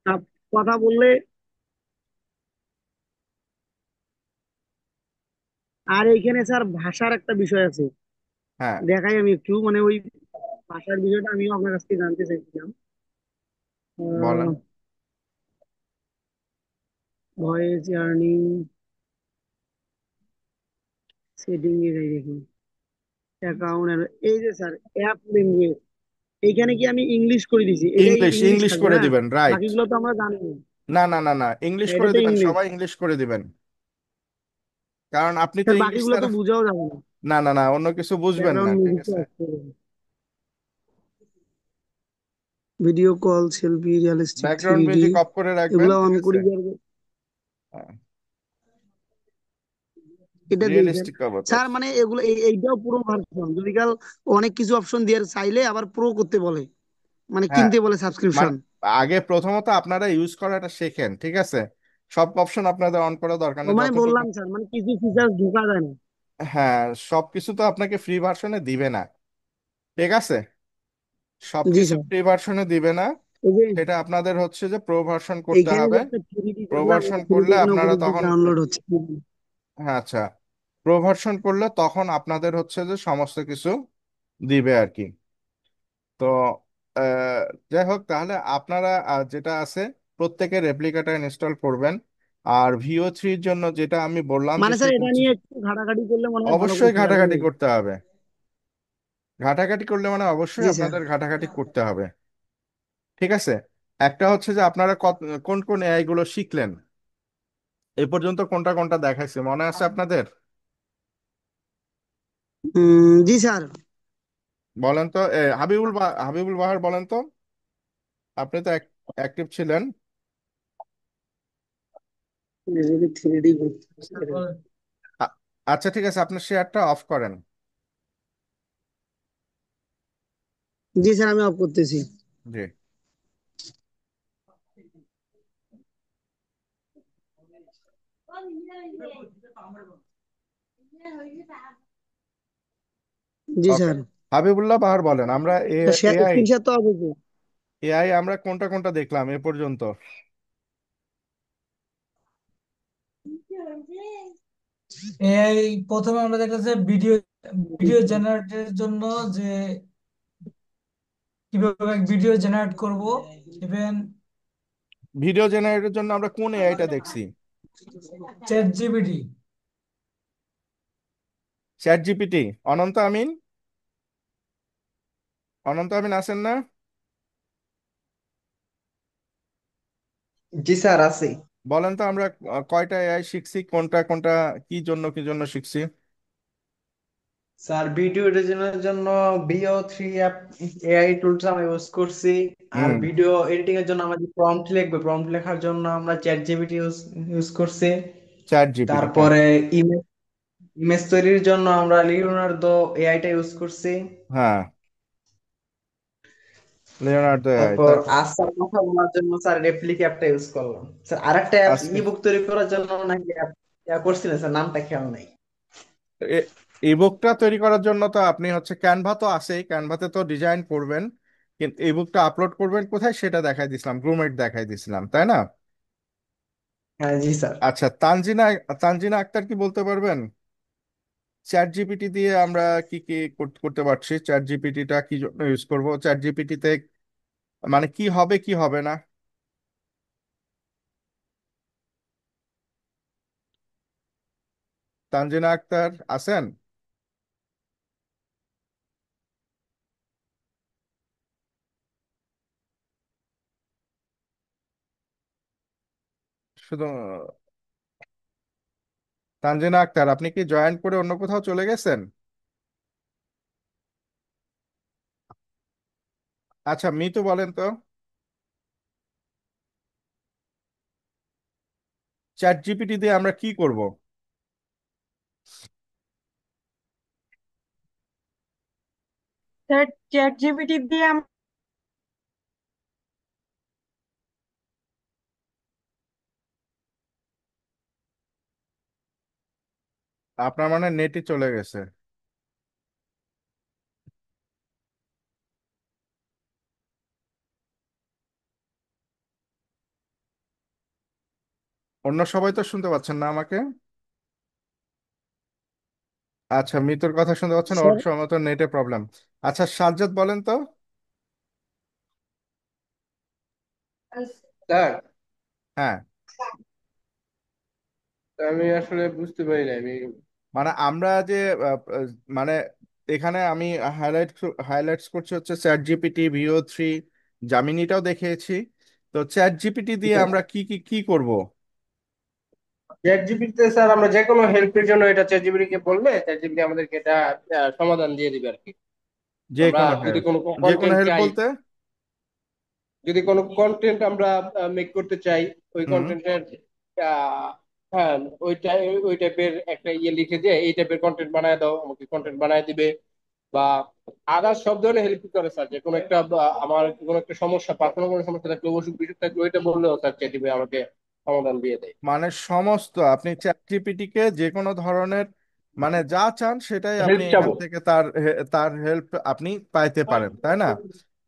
আহ, কথা বললে। আর এইখানে স্যার ভাষার একটা বিষয় আছে, হ্যাঁ, দেখাই আমি একটু মানে ওই ভাষার বিষয়টা আমিও আপনার কাছ থেকে জানতে চাইছিলাম। বলেন। ভয়েস আর্নিং সেটিং এ যাই দেখি, অ্যাকাউন্ট, এই যে স্যার অ্যাপ ল্যাঙ্গুয়েজ, এইখানে কি আমি ইংলিশ করে দিছি, এটাই ইংলিশ, ইংলিশ ইংলিশ থাকবে করে না? দিবেন, রাইট। বাকিগুলো তো আমরা জানি না। না না না না, ইংলিশ এটা করে তো দিবেন, ইংলিশ। সবাই ইংলিশ করে দিবেন। কারণ আপনি তো স্যার ইংলিশ বাকিগুলো তো ছাড়া, বোঝাও যাবে না। না না না, অন্য কিছু বুঝবেন না, ব্যাকগ্রাউন্ড ঠিক মিউজিক আছে। Video call, selfie, realistic background three D, music of করে রাখবেন, এগুলো ঠিক অন আছে। করি দিয়ে। এটা দিই স্যার। রিয়েলিস্টিক অবতার। স্যার মানে এগুলো এইটাও পুরো ভার্সন, যদি কাল অনেক কিছু অপশন দিয়ে চাইলে আবার প্রো করতে বলে, মানে হ্যাঁ, কিনতে বলে মানে সাবস্ক্রিপশন। আগে প্রথমত আপনারা ইউজ করাটা শেখেন, ঠিক আছে। সব অপশন আপনাদের অন করা দরকার ও নেই, মানে যতটুকু। বললাম স্যার মানে কিছু ফিচার ঢোকা যায় না। হ্যাঁ, সবকিছু তো আপনাকে ফ্রি ভার্সনে দিবে না, ঠিক আছে। জি সবকিছু স্যার। ফ্রি ভার্সনে দিবে না। এই যে সেটা আপনাদের হচ্ছে যে প্রো ভার্সন করতে এইখানে যে হবে। একটা থ্রি ডি প্রো দেখলাম, ভার্সন থ্রি ডি করলে এখানে আপনারা উপরে তখন, ডাউনলোড হচ্ছে। হ্যাঁ আচ্ছা, প্রো ভার্সন করলে তখন আপনাদের হচ্ছে যে সমস্ত কিছু দিবে আর কি। তো আহ, যাই হোক, তাহলে আপনারা যেটা আছে প্রত্যেকের রেপ্লিকাটা ইনস্টল করবেন। আর ভিও 3 জন্য যেটা আমি বললাম যে মানে স্যার সেটা এটা হচ্ছে, নিয়ে একটু ঘাটাঘাটি করলে মনে হয় ভালো অবশ্যই করতে পারবো। ঘাটাঘাটি করতে হবে। ঘাটাঘাটি করলে মানে অবশ্যই জি স্যার। আপনাদের ঘাটাঘাটি করতে হবে, ঠিক আছে। একটা হচ্ছে যে আপনারা কোন কোন এআই গুলো শিখলেন এই পর্যন্ত, কোনটা কোনটা দেখাইছে মনে আছে আপনাদের? জি স্যার। বলেন তো, হাবিবুল বাহার বলেন তো, আপনি তো অ্যাক্টিভ ছিলেন। Three D. আচ্ছা, বলেন। আ- আচ্ছা ঠিক আছে, আপনি শেয়ারটা অফ করেন। জি স্যার আমি অফ করতেছি। জি। জি ওকে, স্যার। হাবিবুল্লাহ বাহার বলেন, আমরা এআই, স্ক্রিন শেয়ার তো অবশ্যই। আমরা কোনটা কোনটা দেখলাম এ পর্যন্ত? এই প্রথমে আমরা দেখতেছি ভিডিও ভিডিও জেনারেটের জন্য যে কিভাবে ভিডিও জেনারেট করব, ইভেন ভিডিও জেনারেটরের জন্য আমরা কোন এআইটা দেখছি? ChatGPT. ChatGPT. Ananta Amin, Ananta Amin আছেন না? জি স্যার, আছি। বলেন তো আমরা কয়টা এআই শিখছি, কোনটা কোনটা, কি জন্য কি জন্য শিখছি? স্যার, ভিডিও এডিটিংয়ের জন্য VO3 অ্যাপ এআই টুলস আমরা ইউজ করছি। আর হুম। ভিডিও এডিটিং এর জন্য আমরা যে প্রম্পট লিখবো, প্রম্পট লেখার জন্য আমরা চ্যাট জিপিটি ইউজ ইউজ করছি। চ্যাট জিপিটিটা। তারপরে ইমেজ ইমেজ তৈরির জন্য আমরা লিওনার্দো এআইটা ইউজ করছি। হ্যাঁ, লিওনার্দো এআই। তারপর আসার কথা বলার জন্য স্যার রেপ্লিকা অ্যাপটা ইউজ করলাম। স্যার আরেকটা অ্যাপ আজকে ইবুক তৈরি করার জন্য নাকি অ্যাপ করছিলেন স্যার, নামটা খেয়াল নাই। ইবুকটা তৈরি করার জন্য তো আপনি হচ্ছে ক্যানভা তো আছেই, ক্যানভাতে তো ডিজাইন করবেন, কিন্তু ইবুকটা আপলোড করবেন কোথায় সেটা দেখাই দিছিলাম, গ্রুমেট দেখাই দিছিলাম, তাই না? হ্যাঁ জি স্যার। আচ্ছা, তানজিনা, তানজিনা আক্তার কি বলতে পারবেন চ্যাট জিপিটি দিয়ে আমরা কি কি করতে পারছি? চ্যাট জিপিটিটা কি জন্য ইউজ করব? চ্যাট জিপিটিতে মানে কি হবে কি হবে না? তানজিনা আক্তার আছেন? শুধু তানজিনা আক্তার, আপনি কি জয়েন করে অন্য কোথাও চলে গেছেন? আচ্ছা, মিতু বলেন তো, চ্যাট জিপিটি দিয়ে আমরা কি করব? স্যার, চ্যাট জিপিটি দিয়ে আপনার মানে নেটই চলে গেছে। অন্য সবাই তো শুনতে পাচ্ছেন না আমাকে? আচ্ছা, মিতুর কথা শুনতে পাচ্ছেন, ওর স্যার, সময় তো নেটে প্রবলেম। আচ্ছা, সাজ্জাদ বলেন তো। স্যার, হ্যাঁ, আমি আসলে বুঝতে পারি না আমি। মানে আমরা যে মানে এখানে আমি হাইলাইট হাইলাইটস করছি হচ্ছে চ্যাট জিপিটি, ভিও 3, জামিনিটাও দেখিয়েছি। তো চ্যাট জিপিটি দিয়ে আমরা কি কি কি করব? চ্যাট জিপিটিতে স্যার আমরা যে কোনো হেল্পের জন্য এটা চ্যাট জিপিটি কে বললে চ্যাট জিপিটি আমাদেরকে এটা সমাধান দিয়ে দিবে আর কি। যে আমরা কোনো যদি হেল্প? কোনো যে কোনো কন্টেন্ট হেল্প চাই, বলতে? যদি কোনো কন্টেন্ট আমরা মেক করতে চাই, ওই হুম। কন্টেন্টের হ্যাঁ, ওইটা ওই টাইপের একটা ইয়ে লিখে দিয়ে এই টাইপের কন্টেন্ট বানায় দাও, আমাকে কন্টেন্ট বানায় দিবে। বা আদার্স সব ধরনের হেল্প করে স্যার। যে কোনো একটা আমার কোনো একটা সমস্যা, পার্সোনাল কোনো সমস্যা থাকলে, অসুখ বিসুখ থাকলে, ওইটা বললেও স্যার চ্যাট জিপিটি আমাকে সমাধান দিয়ে দেয়। মানে সমস্ত আপনি চ্যাট জিপিটিকে যে কোনো ধরনের মানে যা চান সেটাই আপনি হেল্প এখান চাবো। থেকে তার হেল্প আপনি পাইতে পারেন, তাই না?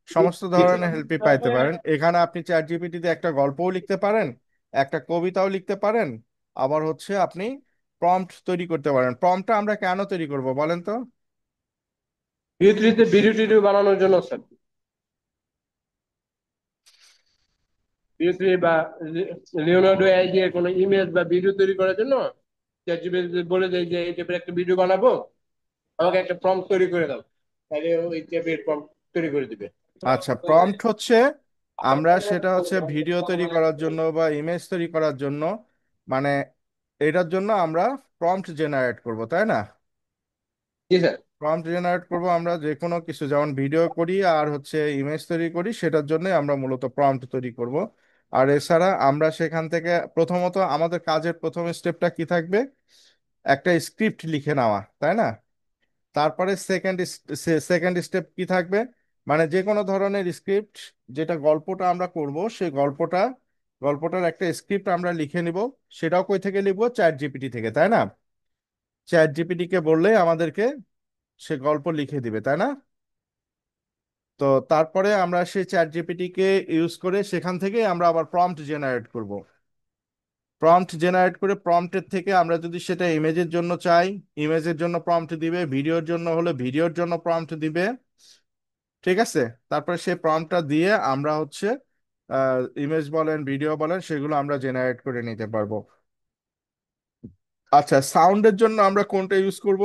সমস্ত জি স্যার। ধরনের হেল্পই পাইতে পারেন এখানে। আপনি চ্যাট জিপিটিতে একটা গল্পও লিখতে পারেন, একটা কবিতাও লিখতে পারেন, আবার হচ্ছে আপনি প্রম্পট তৈরি করতে পারেন। প্রম্পটটা আমরা কেন তৈরি করব বলেন তো? ভিউ 3 তে ভিডিও টিডিও বানানোর জন্য স্যার। ভিউ 3 বা লিওনার্ডো এআই দিয়ে কোনো ইমেজ বা ভিডিও তৈরি করার জন্য চ্যাট জিপিটি বলে দেয় যে এই টাইপের একটা ভিডিও বানাবো, আমাকে একটা প্রম্পট তৈরি করে দাও, তাহলে ওই টাইপের প্রম্পট তৈরি করে দিবে। আচ্ছা, প্রম্পট হচ্ছে আমরা সেটা হচ্ছে ভিডিও তৈরি করার জন্য বা ইমেজ তৈরি করার জন্য, মানে এটার জন্য আমরা প্রম্পট জেনারেট করব, তাই না? জি স্যার। প্রম্পট জেনারেট করব আমরা যে কোনো কিছু, যেমন ভিডিও করি আর হচ্ছে ইমেজ তৈরি করি, সেটার জন্য আমরা মূলত প্রম্পট তৈরি করব। আর এছাড়া আমরা সেখান থেকে প্রথমত আমাদের কাজের প্রথম স্টেপটা কি থাকবে? একটা স্ক্রিপ্ট লিখে নেওয়া, তাই না? তারপরে সেকেন্ড স্টেপ কি থাকবে? মানে যে কোনো ধরনের স্ক্রিপ্ট, যেটা গল্পটা আমরা করব সেই গল্পটার একটা স্ক্রিপ্ট আমরা লিখে নিব। সেটাও কই থেকে লিখবো? চ্যাট জিপিটি থেকে, তাই না? চ্যাট জিপিটি কে বললেই আমাদেরকে সে গল্প লিখে দিবে, তাই না? তো তারপরে আমরা সেই চ্যাট জিপিটি কে ইউজ করে সেখান থেকে আমরা আবার প্রম্পট জেনারেট করব। প্রম্পট জেনারেট করে প্রম্পটের থেকে আমরা যদি সেটা ইমেজের জন্য চাই, ইমেজের জন্য প্রম্পট দিবে, ভিডিওর জন্য হলে ভিডিওর জন্য প্রম্পট দিবে। ঠিক আছে? তারপরে সেই প্রম্পটটা দিয়ে আমরা হচ্ছে ইমেজ বলেন, ভিডিও বলেন, সেগুলো আমরা জেনারেট করে নিতে পারবো। আচ্ছা, সাউন্ডের জন্য আমরা কোনটা ইউজ করব?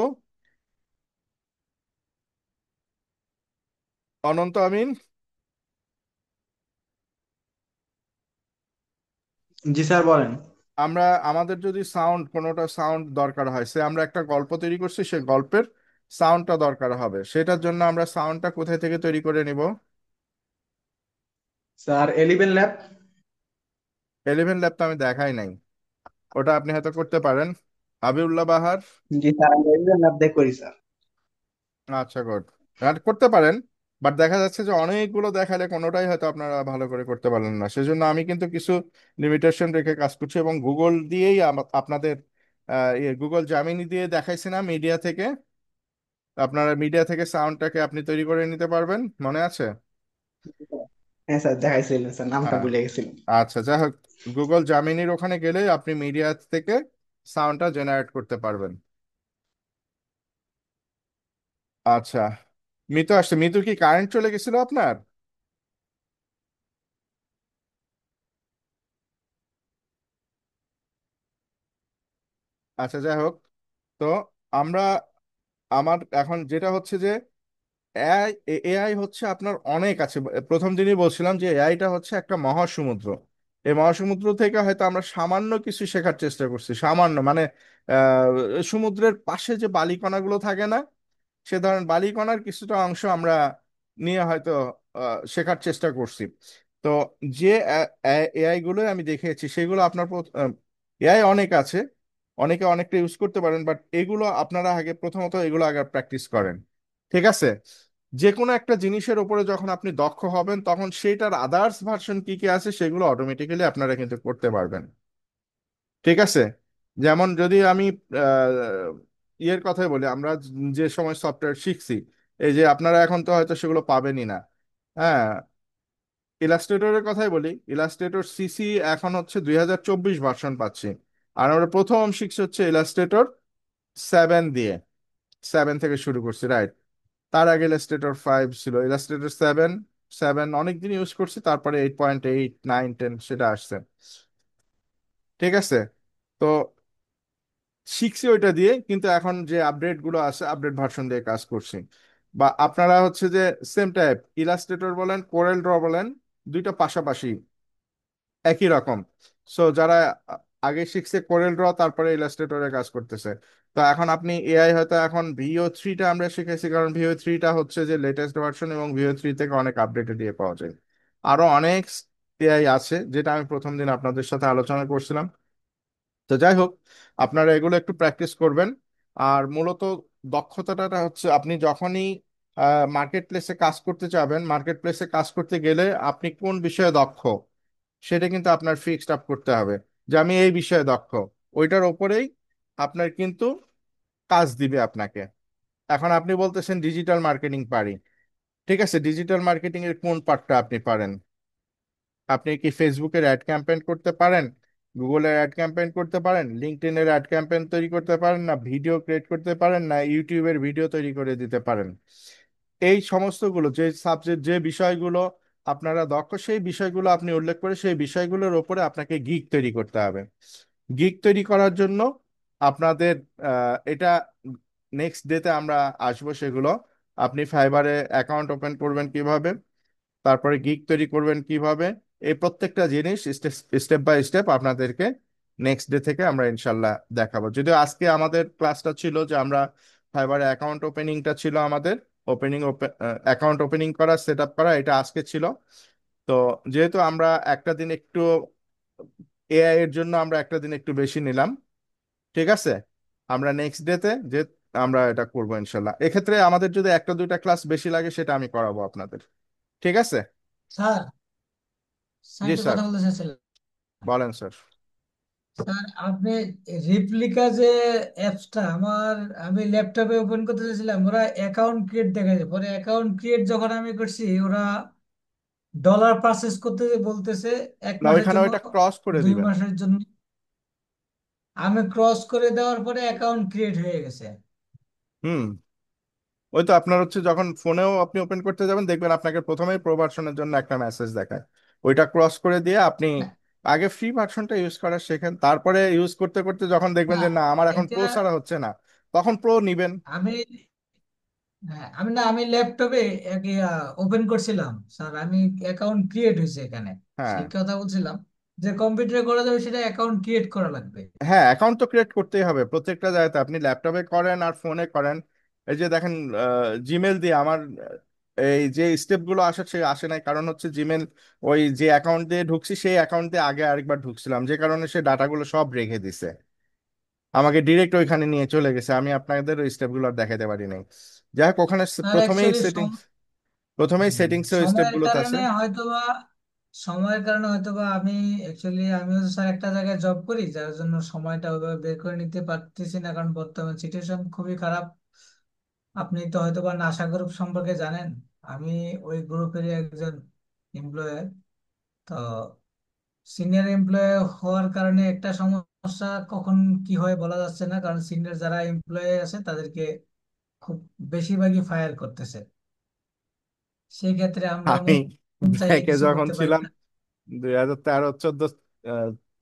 অনন্ত আমিন, জি স্যার বলেন। আমরা আমাদের যদি কোনোটা সাউন্ড দরকার হয়, সে আমরা একটা গল্প তৈরি করছি, সেই গল্পের সাউন্ডটা দরকার হবে, সেটার জন্য আমরা সাউন্ডটা কোথায় থেকে তৈরি করে নিব? Sir 11 lab. 11 ল্যাব তো আমি দেখাই নাই, ওটা আপনি হয়তো করতে পারেন। হাবিবুল্লাহ বাহার, জি স্যার, আমি 11 ল্যাব দিয়ে করি স্যার। আচ্ছা গুড, আর করতে পারেন। বাট দেখা যাচ্ছে যে অনেকগুলো দেখালে কোনোটাই হয়তো আপনারা ভালো করে করতে পারলেন না, সেজন্য আমি কিন্তু কিছু লিমিটেশন রেখে কাজ করছি, এবং গুগল দিয়েই আপনাদের গুগল জামিনি দিয়ে দেখাইছি না মিডিয়া থেকে? আপনারা মিডিয়া থেকে সাউন্ডটাকে আপনি তৈরি করে নিতে পারবেন, মনে আছে? হ্যাঁ স্যার, দেখাইছিলেন স্যার, নামটা হ্যাঁ, ভুলে গেছিলাম। আচ্ছা, যাই হোক, গুগল জামিনির ওখানে গেলেই আপনি মিডিয়া থেকে সাউন্ডটা জেনারেট করতে পারবেন। আচ্ছা, মিতু আসছে। মিতু, কি কারেন্ট চলে গেছিল আপনার? আচ্ছা, যাই হোক, তো আমরা আমার এখন যেটা হচ্ছে যে এআই এআই হচ্ছে আপনার অনেক আছে। প্রথম দিনই বলছিলাম যে এআইটা হচ্ছে একটা মহাসমুদ্র। এই মহাসমুদ্র থেকে হয়তো আমরা সামান্য কিছু শেখার চেষ্টা করছি, সামান্য মানে সমুদ্রের পাশে যে বালিকণাগুলো থাকে না, সে ধরনের বালিকণার কিছুটা অংশ আমরা নিয়ে হয়তো শেখার চেষ্টা করছি। তো যে এআই গুলো আমি দেখেছি সেগুলো আপনার এআই অনেক আছে, অনেকে অনেকটা ইউজ করতে পারেন, বাট এগুলো আপনারা আগে প্রথমত এগুলো আগে প্র্যাকটিস করেন। ঠিক আছে? যে কোনো একটা জিনিসের উপরে যখন আপনি দক্ষ হবেন, তখন সেইটার আদার্স ভার্সন কি কি আছে সেগুলো অটোমেটিক্যালি আপনারা কিন্তু করতে পারবেন। ঠিক আছে? যেমন যদি আমি আহ, ইয়ের কথাই বলি, আমরা যে সময় সফটওয়্যার শিখছি, এই যে আপনারা এখন তো হয়তো সেগুলো পাবেনই না। হ্যাঁ, ইলাস্ট্রেটরের কথাই বলি, ইলাস্ট্রেটর সিসি এখন হচ্ছে 2024 ভার্সন পাচ্ছি। আর আমরা প্রথম শিখছি হচ্ছে ইলাস্ট্রেটর 7 দিয়ে, 7 থেকে শুরু করছি, রাইট? তার আগে ইলাস্ট্রেটর 5 ছিল, ইলাস্ট্রেটর 7, 7 অনেকদিন ইউজ করছি, তারপরে 8.8, 9, 10 সেটা আসছে। ঠিক আছে? তো শিখছি ওইটা দিয়ে, কিন্তু এখন যে আপডেট গুলো আছে আপডেট ভার্সন দিয়ে কাজ করছি। বা আপনারা হচ্ছে যে সেম টাইপ ইলাস্ট্রেটর বলেন, কোরেল ড্র বলেন, দুইটা পাশাপাশি একই রকম। সো যারা আগে শিখছে কোরেল ড্র, তারপরে ইলাস্ট্রেটরে কাজ করতেছে। তো এখন আপনি এআই হয়তো এখন ভিও 3টা আমরা শিখেছি, কারণ ভিও 3টা হচ্ছে যে লেটেস্ট ভার্সন, এবং ভিও 3 থেকে অনেক আপডেটেড দিয়ে পাওয়া যায়। আরো অনেক এআই আছে যেটা আমি প্রথম দিন আপনাদের সাথে আলোচনা করছিলাম। তো যাই হোক, আপনারা এগুলো একটু প্র্যাকটিস করবেন। আর মূলত দক্ষতাটা হচ্ছে আপনি যখনই মার্কেট প্লেসে কাজ করতে চাবেন, মার্কেট প্লেসে কাজ করতে গেলে আপনি কোন বিষয়ে দক্ষ সেটা কিন্তু আপনার ফিক্সড আপ করতে হবে, যে আমি এই বিষয়ে দক্ষ, ওইটার ওপরেই আপনার কিন্তু কাজ দিবে আপনাকে। এখন আপনি বলতেছেন ডিজিটাল মার্কেটিং পারি, ঠিক আছে, ডিজিটাল মার্কেটিং এর কোন পার্টটা আপনি পারেন? আপনি কি ফেসবুকের অ্যাড ক্যাম্পেইন করতে পারেন, গুগলের অ্যাড ক্যাম্পেইন করতে পারেন, লিঙ্কডইনের অ্যাড ক্যাম্পেইন তৈরি করতে পারেন, না ভিডিও ক্রিয়েট করতে পারেন, না ইউটিউবের ভিডিও তৈরি করে দিতে পারেন? এই সমস্তগুলো যে সাবজেক্ট, যে বিষয়গুলো আপনারা দক্ষ, সেই বিষয়গুলো আপনি উল্লেখ করে সেই বিষয়গুলোর ওপরে আপনাকে গিগ তৈরি করতে হবে। গিগ তৈরি করার জন্য আপনাদের এটা নেক্সট ডেতে আমরা আসবো সেগুলো। আপনি ফাইবারে অ্যাকাউন্ট ওপেন করবেন কিভাবে, তারপরে গিগ তৈরি করবেন কিভাবে, এই প্রত্যেকটা জিনিস স্টেপ বাই স্টেপ আপনাদেরকে নেক্সট ডে থেকে আমরা ইনশাল্লাহ দেখাবো। যদিও আজকে আমাদের ক্লাসটা ছিল যে আমরা ফাইবারে অ্যাকাউন্ট ওপেনিংটা ছিল আমাদের, অ্যাকাউন্ট ওপেনিং করা, সেট আপ করা, এটা আজকে ছিল। তো যেহেতু আমরা একটা দিন একটু এআই এর জন্য আমরা একটা দিন একটু বেশি নিলাম, ঠিক আছে, আমরা নেক্সট ডেতে যে আমরা এটা করবো ইনশাল্লাহ। এক্ষেত্রে আমাদের যদি একটা দুইটা ক্লাস বেশি লাগে সেটা আমি করাবো আপনাদের। ঠিক আছে? স্যার, স্যার জি একটা স্যার, কথা বলতে চাচ্ছিলাম। বলেন স্যার। স্যার আপনি রিপ্লিকা যে অ্যাপসটা আমি ল্যাপটপে ওপেন করতে চাইছিলাম, ওরা অ্যাকাউন্ট ক্রিয়েট দেখাচ্ছে, পরে অ্যাকাউন্ট ক্রিয়েট যখন আমি করছি, ওরা ডলার পারচেস করতে যে বলতেছে এক না, মাসের ওইখানে জন্য, ওইটা ক্রস করে দুই দিবেন। মাসের জন্য। আমি ক্রস করে দেওয়ার পরে অ্যাকাউন্ট ক্রিয়েট হয়ে গেছে। হুম, ওই তো আপনার হচ্ছে যখন ফোনেও আপনি ওপেন করতে যাবেন দেখবেন আপনাকে প্রথমেই প্রো ভার্সনের জন্য একটা মেসেজ দেখায়। ওইটা ক্রস করে দিয়ে আপনি আগে ফ্রি ভার্সনটা ইউজ করা শেখেন, তারপরে ইউজ করতে করতে যখন দেখবেন না যে না আমার এখন এটা প্রো ছাড়া হচ্ছে না, তখন প্রো নিবেন। আমি হ্যাঁ আমি ল্যাপটপে ওপেন করছিলাম স্যার, আমি অ্যাকাউন্ট ক্রিয়েট হয়েছে এখানে, হ্যাঁ, সেই কথা বলছিলাম যে কম্পিউটারে করা যাবে, সেটা অ্যাকাউন্ট ক্রিয়েট করা লাগবে। হ্যাঁ, অ্যাকাউন্ট তো ক্রিয়েট করতেই হবে প্রত্যেকটা জায়গাতে, আপনি ল্যাপটপে করেন আর ফোনে করেন। এই যে দেখেন জিমেল দিয়ে আমার এই যে স্টেপগুলো আসে সে আসে নাই, কারণ হচ্ছে জিমেল ওই যে অ্যাকাউন্ট দিয়ে ঢুকছি সেই অ্যাকাউন্ট দিয়ে আগে আরেকবার ঢুকছিলাম, যে কারণে সে ডাটাগুলো সব রেখে দিছে, আমাকে ডিরেক্ট ওইখানে নিয়ে চলে গেছে, আমি আপনাদের ওই স্টেপগুলো আর দেখাতে পারি নাই। যাই হোক ওখানে স্যার প্রথমেই অ্যাকচুয়ালি প্রথমেই সেটিংস ওই সময়ের স্টেপগুলোতে আছে। কারণে হয়তোবা আমি আমিও তো স্যার একটা জায়গায় জব করি, যার জন্য সময়টা ওইভাবে বের করে নিতে পারতেছি না, কারণ বর্তমান সিচুয়েশন খুবই খারাপ। আপনি তো হয়তোবা নাসা গ্রুপ সম্পর্কে জানেন, আমি ওই গ্রুপেরই একজন এমপ্লয়ার। তো সিনিয়র এমপ্লয় হওয়ার কারণে একটা সমস্যা, কখন কি হয় বলা যাচ্ছে না, কারণ সিনিয়র যারা এমপ্লয় আছে তাদেরকে খুব বেশিরভাগই ফায়ার করতেছে। সেই ক্ষেত্রে আমরা আমি মন চাইলে ব্যাংকে কিছু যখন করতে পারি ছিলাম না। 2013-14,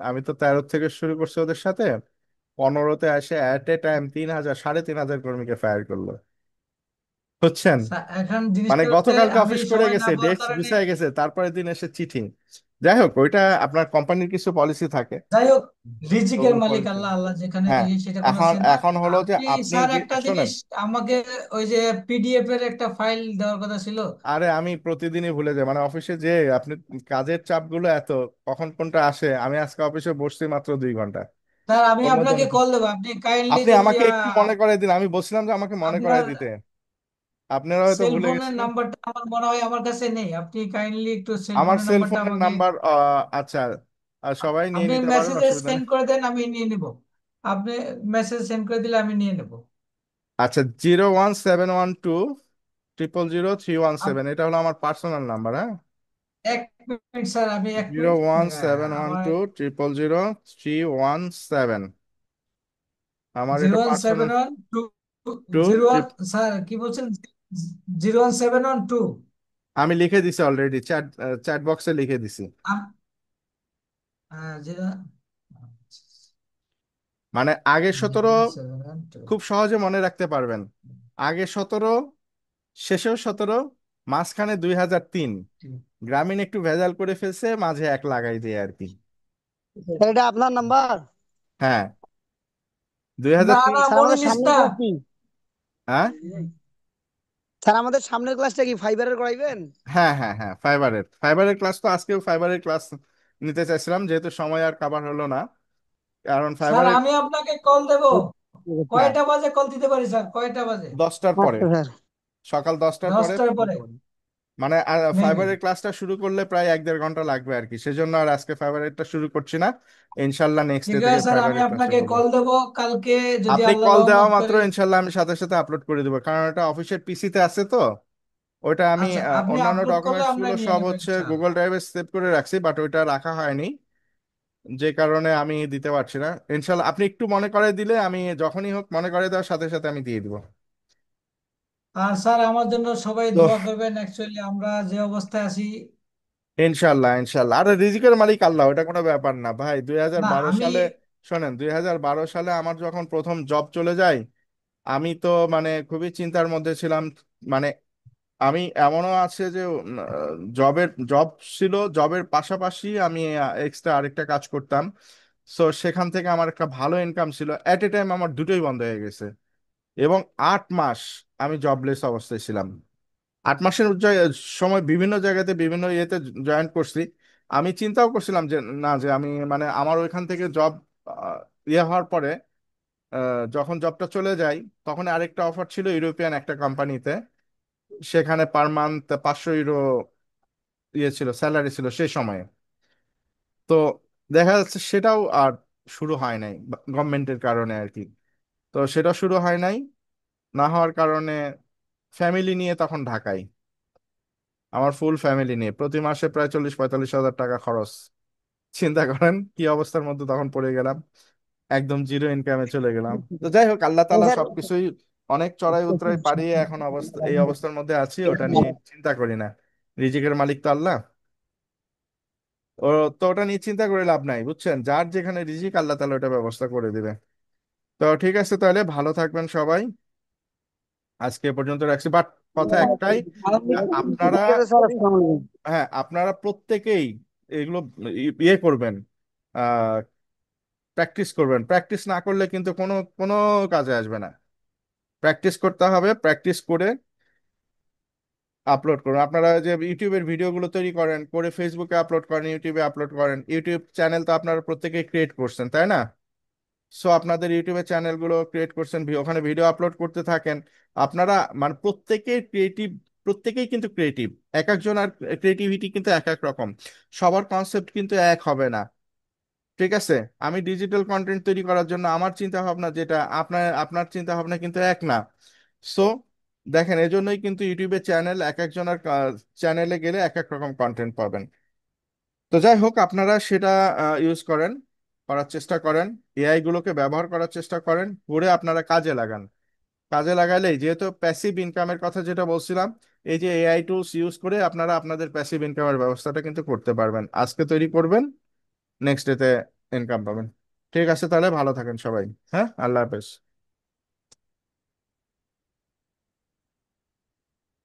আমি তো 13 থেকে শুরু করছি ওদের সাথে, 15-তে এসে অ্যাট এ টাইম 3,000 3,500 কর্মীকে ফায়ার করলো, বুঝছেন? এখন মানে জিনিসটা হচ্ছে গতকালকে আমি অফিস করে সময় না গেছে, পাওয়ার ডেস্ক কারণে, গুছায় গেছে, তারপরের দিন এসে চিঠি। যাই হোক ওইটা আপনার কোম্পানির কিছু পলিসি থাকে, যাই হোক, তো রিজিকের ওই মালিক পলিসি। আল্লাহ, আল্লাহ যেখানে হ্যাঁ, দেখি সেটা কোনো এখন সে না। এখন হলো যে আপনি আপনি স্যার যে একটা শোনেন, জিনিস আমাকে, ওই যে পিডিএফ এর একটা ফাইল দেওয়ার কথা ছিল। আরে আমি প্রতিদিনই ভুলে যাই, মানে অফিসে যে আপনি কাজের চাপগুলো এত, কখন কোনটা আসে, আমি আজকে অফিসে বসছি মাত্র 2 ঘন্টা, স্যার আমি ওর মধ্যে আপনাকে কল দেবো, আপনি কাইন্ডলি আপনি যদি আমাকে একটু মনে করাই দিন, আমি বলছিলাম যে আমাকে মনে করাই আপনার দিতে, আপনারা হয়তো সেল ভুলে ফোনের গেছিলেন। নাম্বারটা আমার মনে হয় আমার কাছে নেই, আপনি কাইন্ডলি একটু সেল আমার ফোনের সেল নাম্বারটা ফোনের আমাকে, নাম্বার, আচ্ছা, সবাই নিয়ে আপনি নিতে পারেন, মেসেজে অসুবিধা সেন্ড নেই। করে দেন, আমি নিয়ে নিব। আপনি মেসেজ সেন্ড করে দিলে আমি নিয়ে নেব। আচ্ছা, 01712000317, এটা হলো আমার পার্সোনাল নাম্বার, হ্যাঁ। এক মিনিট স্যার, আমি এক zero minute one seven one আমার টু ট্রিপল জিরো 317 আমার জিরো এটা one seven personal. One two two zero one sir কি বলছেন? 01712। আমি লিখে দিছি অলরেডি, চ্যাট চ্যাট বক্সে লিখে দিছি। জিরো মানে আগে 17, 712। খুব সহজে মনে রাখতে পারবেন, আগে 17, শেষেও 17, মাঝখানে 2003, গ্রামীণ একটু ভেজাল করে ফেলছে, মাঝে এক লাগাই দিয়ে আর কি। স্যার এটা আপনার নাম্বার? হ্যাঁ, দুই না হাজার তিন না, স্যার আমাদের মনিলিস সামনের না। ক্লাস কি? হ্যাঁ, স্যার আমাদের সামনের ক্লাসটা কি ফাইবারের করাইবেন? হ্যাঁ, হ্যাঁ, হ্যাঁ, ফাইবারের ক্লাস তো আজকেও ফাইবারের ক্লাস নিতে চাইছিলাম, যেহেতু সময় আর কাভার হলো না, কারণ স্যার ফাইবারের। আমি আপনাকে কল দেব, হ্যাঁ, কয়টা বাজে কল দিতে পারি স্যার, কয়টা বাজে? 10টার পরে, আচ্ছা স্যার। সকাল 10টার পরে 10টার ফোন পরে দিতে পারেন। মানে মেবি। ফাইবারের ক্লাসটা শুরু করলে প্রায় 1-1.5 ঘন্টা লাগবে আর কি, সেজন্য আর আজকে ফাইবারেরটা শুরু করছি না, ইনশাল্লাহ নেক্সট ডে ঠিক আছে থেকে স্যার, আমি ফাইবারের ক্লাসটা আপনাকে করবো। কল দেব কালকে, যদি আপনি আল্লাহ কল দেওয়া রহমত মাত্র করে। ইনশাল্লাহ আমি সাথে সাথে আপলোড করে দেবো, কারণ এটা অফিসের পিসিতে আছে তো। ওইটা আমি আচ্ছা, আপনি অন্যান্য আপলোড করলে ডকুমেন্টস আমরা গুলো নিয়ে সব নেবো হচ্ছে ইনশাআল্লাহ। গুগল ড্রাইভে সেভ করে রাখছি, বাট ওইটা রাখা হয়নি, যে কারণে আমি দিতে পারছি না। ইনশাল্লাহ আপনি একটু মনে করে দিলে আমি যখনই হোক মনে করে দেওয়ার সাথে সাথে আমি দিয়ে দিব। আর স্যার আমার জন্য সবাই তো দোয়া করবেন, অ্যাকচুয়ালি আমরা যে অবস্থায় আছি। ইনশাল্লাহ, ইনশাল্লাহ, আর রিজিকের মালিক আল্লাহ, ওটা কোনো ব্যাপার না ভাই। দুই হাজার না বারো আমি সালে শোনেন, 2012 সালে আমার যখন প্রথম জব চলে যায়, আমি তো মানে খুবই চিন্তার মধ্যে ছিলাম। মানে আমি এমনও আছে যে জব ছিল, জবের পাশাপাশি আমি এক্সট্রা আরেকটা কাজ করতাম, সো সেখান থেকে আমার একটা ভালো ইনকাম ছিল, এট এ টাইম আমার দুটোই বন্ধ হয়ে গেছে, এবং 8 মাস আমি জবলেস অবস্থায় ছিলাম। 8 মাসের সময় বিভিন্ন জায়গাতে বিভিন্ন ইয়েতে জয়েন করছি। আমি চিন্তাও করছিলাম যে না, যে আমি মানে আমার ওইখান থেকে জব ইয়ে হওয়ার পরে, যখন জবটা চলে যায়, তখন আরেকটা অফার ছিল ইউরোপিয়ান একটা কোম্পানিতে, সেখানে পার মান্থ 500 ইউরো ইয়ে ছিল, স্যালারি ছিল সেই সময়ে। তো দেখা যাচ্ছে সেটাও আর শুরু হয় নাই গভর্নমেন্টের কারণে আর কি। তো সেটা শুরু হয় নাই, না হওয়ার কারণে ফ্যামিলি নিয়ে তখন ঢাকায়, আমার ফুল ফ্যামিলি নিয়ে প্রতি মাসে প্রায় 40-45 হাজার টাকা খরচ। চিন্তা করেন কি অবস্থার মধ্যে তখন পড়ে গেলাম, একদম জিরো ইনকামে চলে গেলাম। তো যাই হোক, আল্লাহ তাআলা স্যার সবকিছুই অনেক চড়াই উতরাই পারিয়ে এখন অবস্থা এই অবস্থার মধ্যে আছি, ওটা নিয়ে চিন্তা করি না। রিজিকের মালিক তো আল্লাহ। ও, তো ওটা নিয়ে চিন্তা করে লাভ নাই, বুঝছেন? যার যেখানে রিজিক আল্লাহ তাআলা ওটা ব্যবস্থা করে দিবে। তো ঠিক আছে, তাহলে ভালো থাকবেন সবাই। আজকে এ পর্যন্ত রাখছি, বাট কথা একটাই, আপনারা, ঠিক আছে স্যার, আসসালামু আলাইকুম। হ্যাঁ আপনারা প্রত্যেকেই এগুলো ইয়ে করবেন, প্র্যাকটিস করবেন। প্র্যাকটিস না করলে কিন্তু কোনো কোনো কাজে আসবে না। প্র্যাকটিস করতে হবে, প্র্যাকটিস করে আপলোড করুন। আপনারা যে ইউটিউবের ভিডিওগুলো তৈরি করেন, করে ফেসবুকে আপলোড করেন, ইউটিউবে আপলোড করেন, ইউটিউব চ্যানেল তো আপনারা প্রত্যেকেই ক্রিয়েট করছেন, তাই না? সো আপনাদের ইউটিউবে চ্যানেলগুলো ক্রিয়েট করছেন, ওখানে ভিডিও আপলোড করতে থাকেন। আপনারা মানে প্রত্যেকের ক্রিয়েটিভ, প্রত্যেকেই কিন্তু ক্রিয়েটিভ। এক একজন আর ক্রিয়েটিভিটি কিন্তু এক এক রকম, সবার কনসেপ্ট কিন্তু এক হবে না। ঠিক আছে? আমি ডিজিটাল কন্টেন্ট তৈরি করার জন্য আমার চিন্তা ভাবনা যেটা, আপনার আপনার চিন্তা ভাবনা কিন্তু এক না। সো দেখেন, এজন্যই কিন্তু ইউটিউবে চ্যানেল, এক একজনের চ্যানেলে গেলে এক এক রকম কন্টেন্ট পাবেন। তো যাই হোক, আপনারা সেটা ইউজ করেন, করার চেষ্টা করেন, এআই গুলোকে ব্যবহার করার চেষ্টা করেন, করে আপনারা কাজে লাগান। কাজে লাগালেই, যেহেতু প্যাসিভ ইনকামের কথা যেটা বলছিলাম, এই যে এআই টুলস ইউজ করে আপনারা আপনাদের প্যাসিভ ইনকামের ব্যবস্থাটা কিন্তু করতে পারবেন। আজকে তৈরি করবেন, নেক্সট ডেতে ইনকাম পাবেন। ঠিক আছে, তাহলে ভালো থাকেন সবাই। হ্যাঁ, আল্লাহ হাফেজ।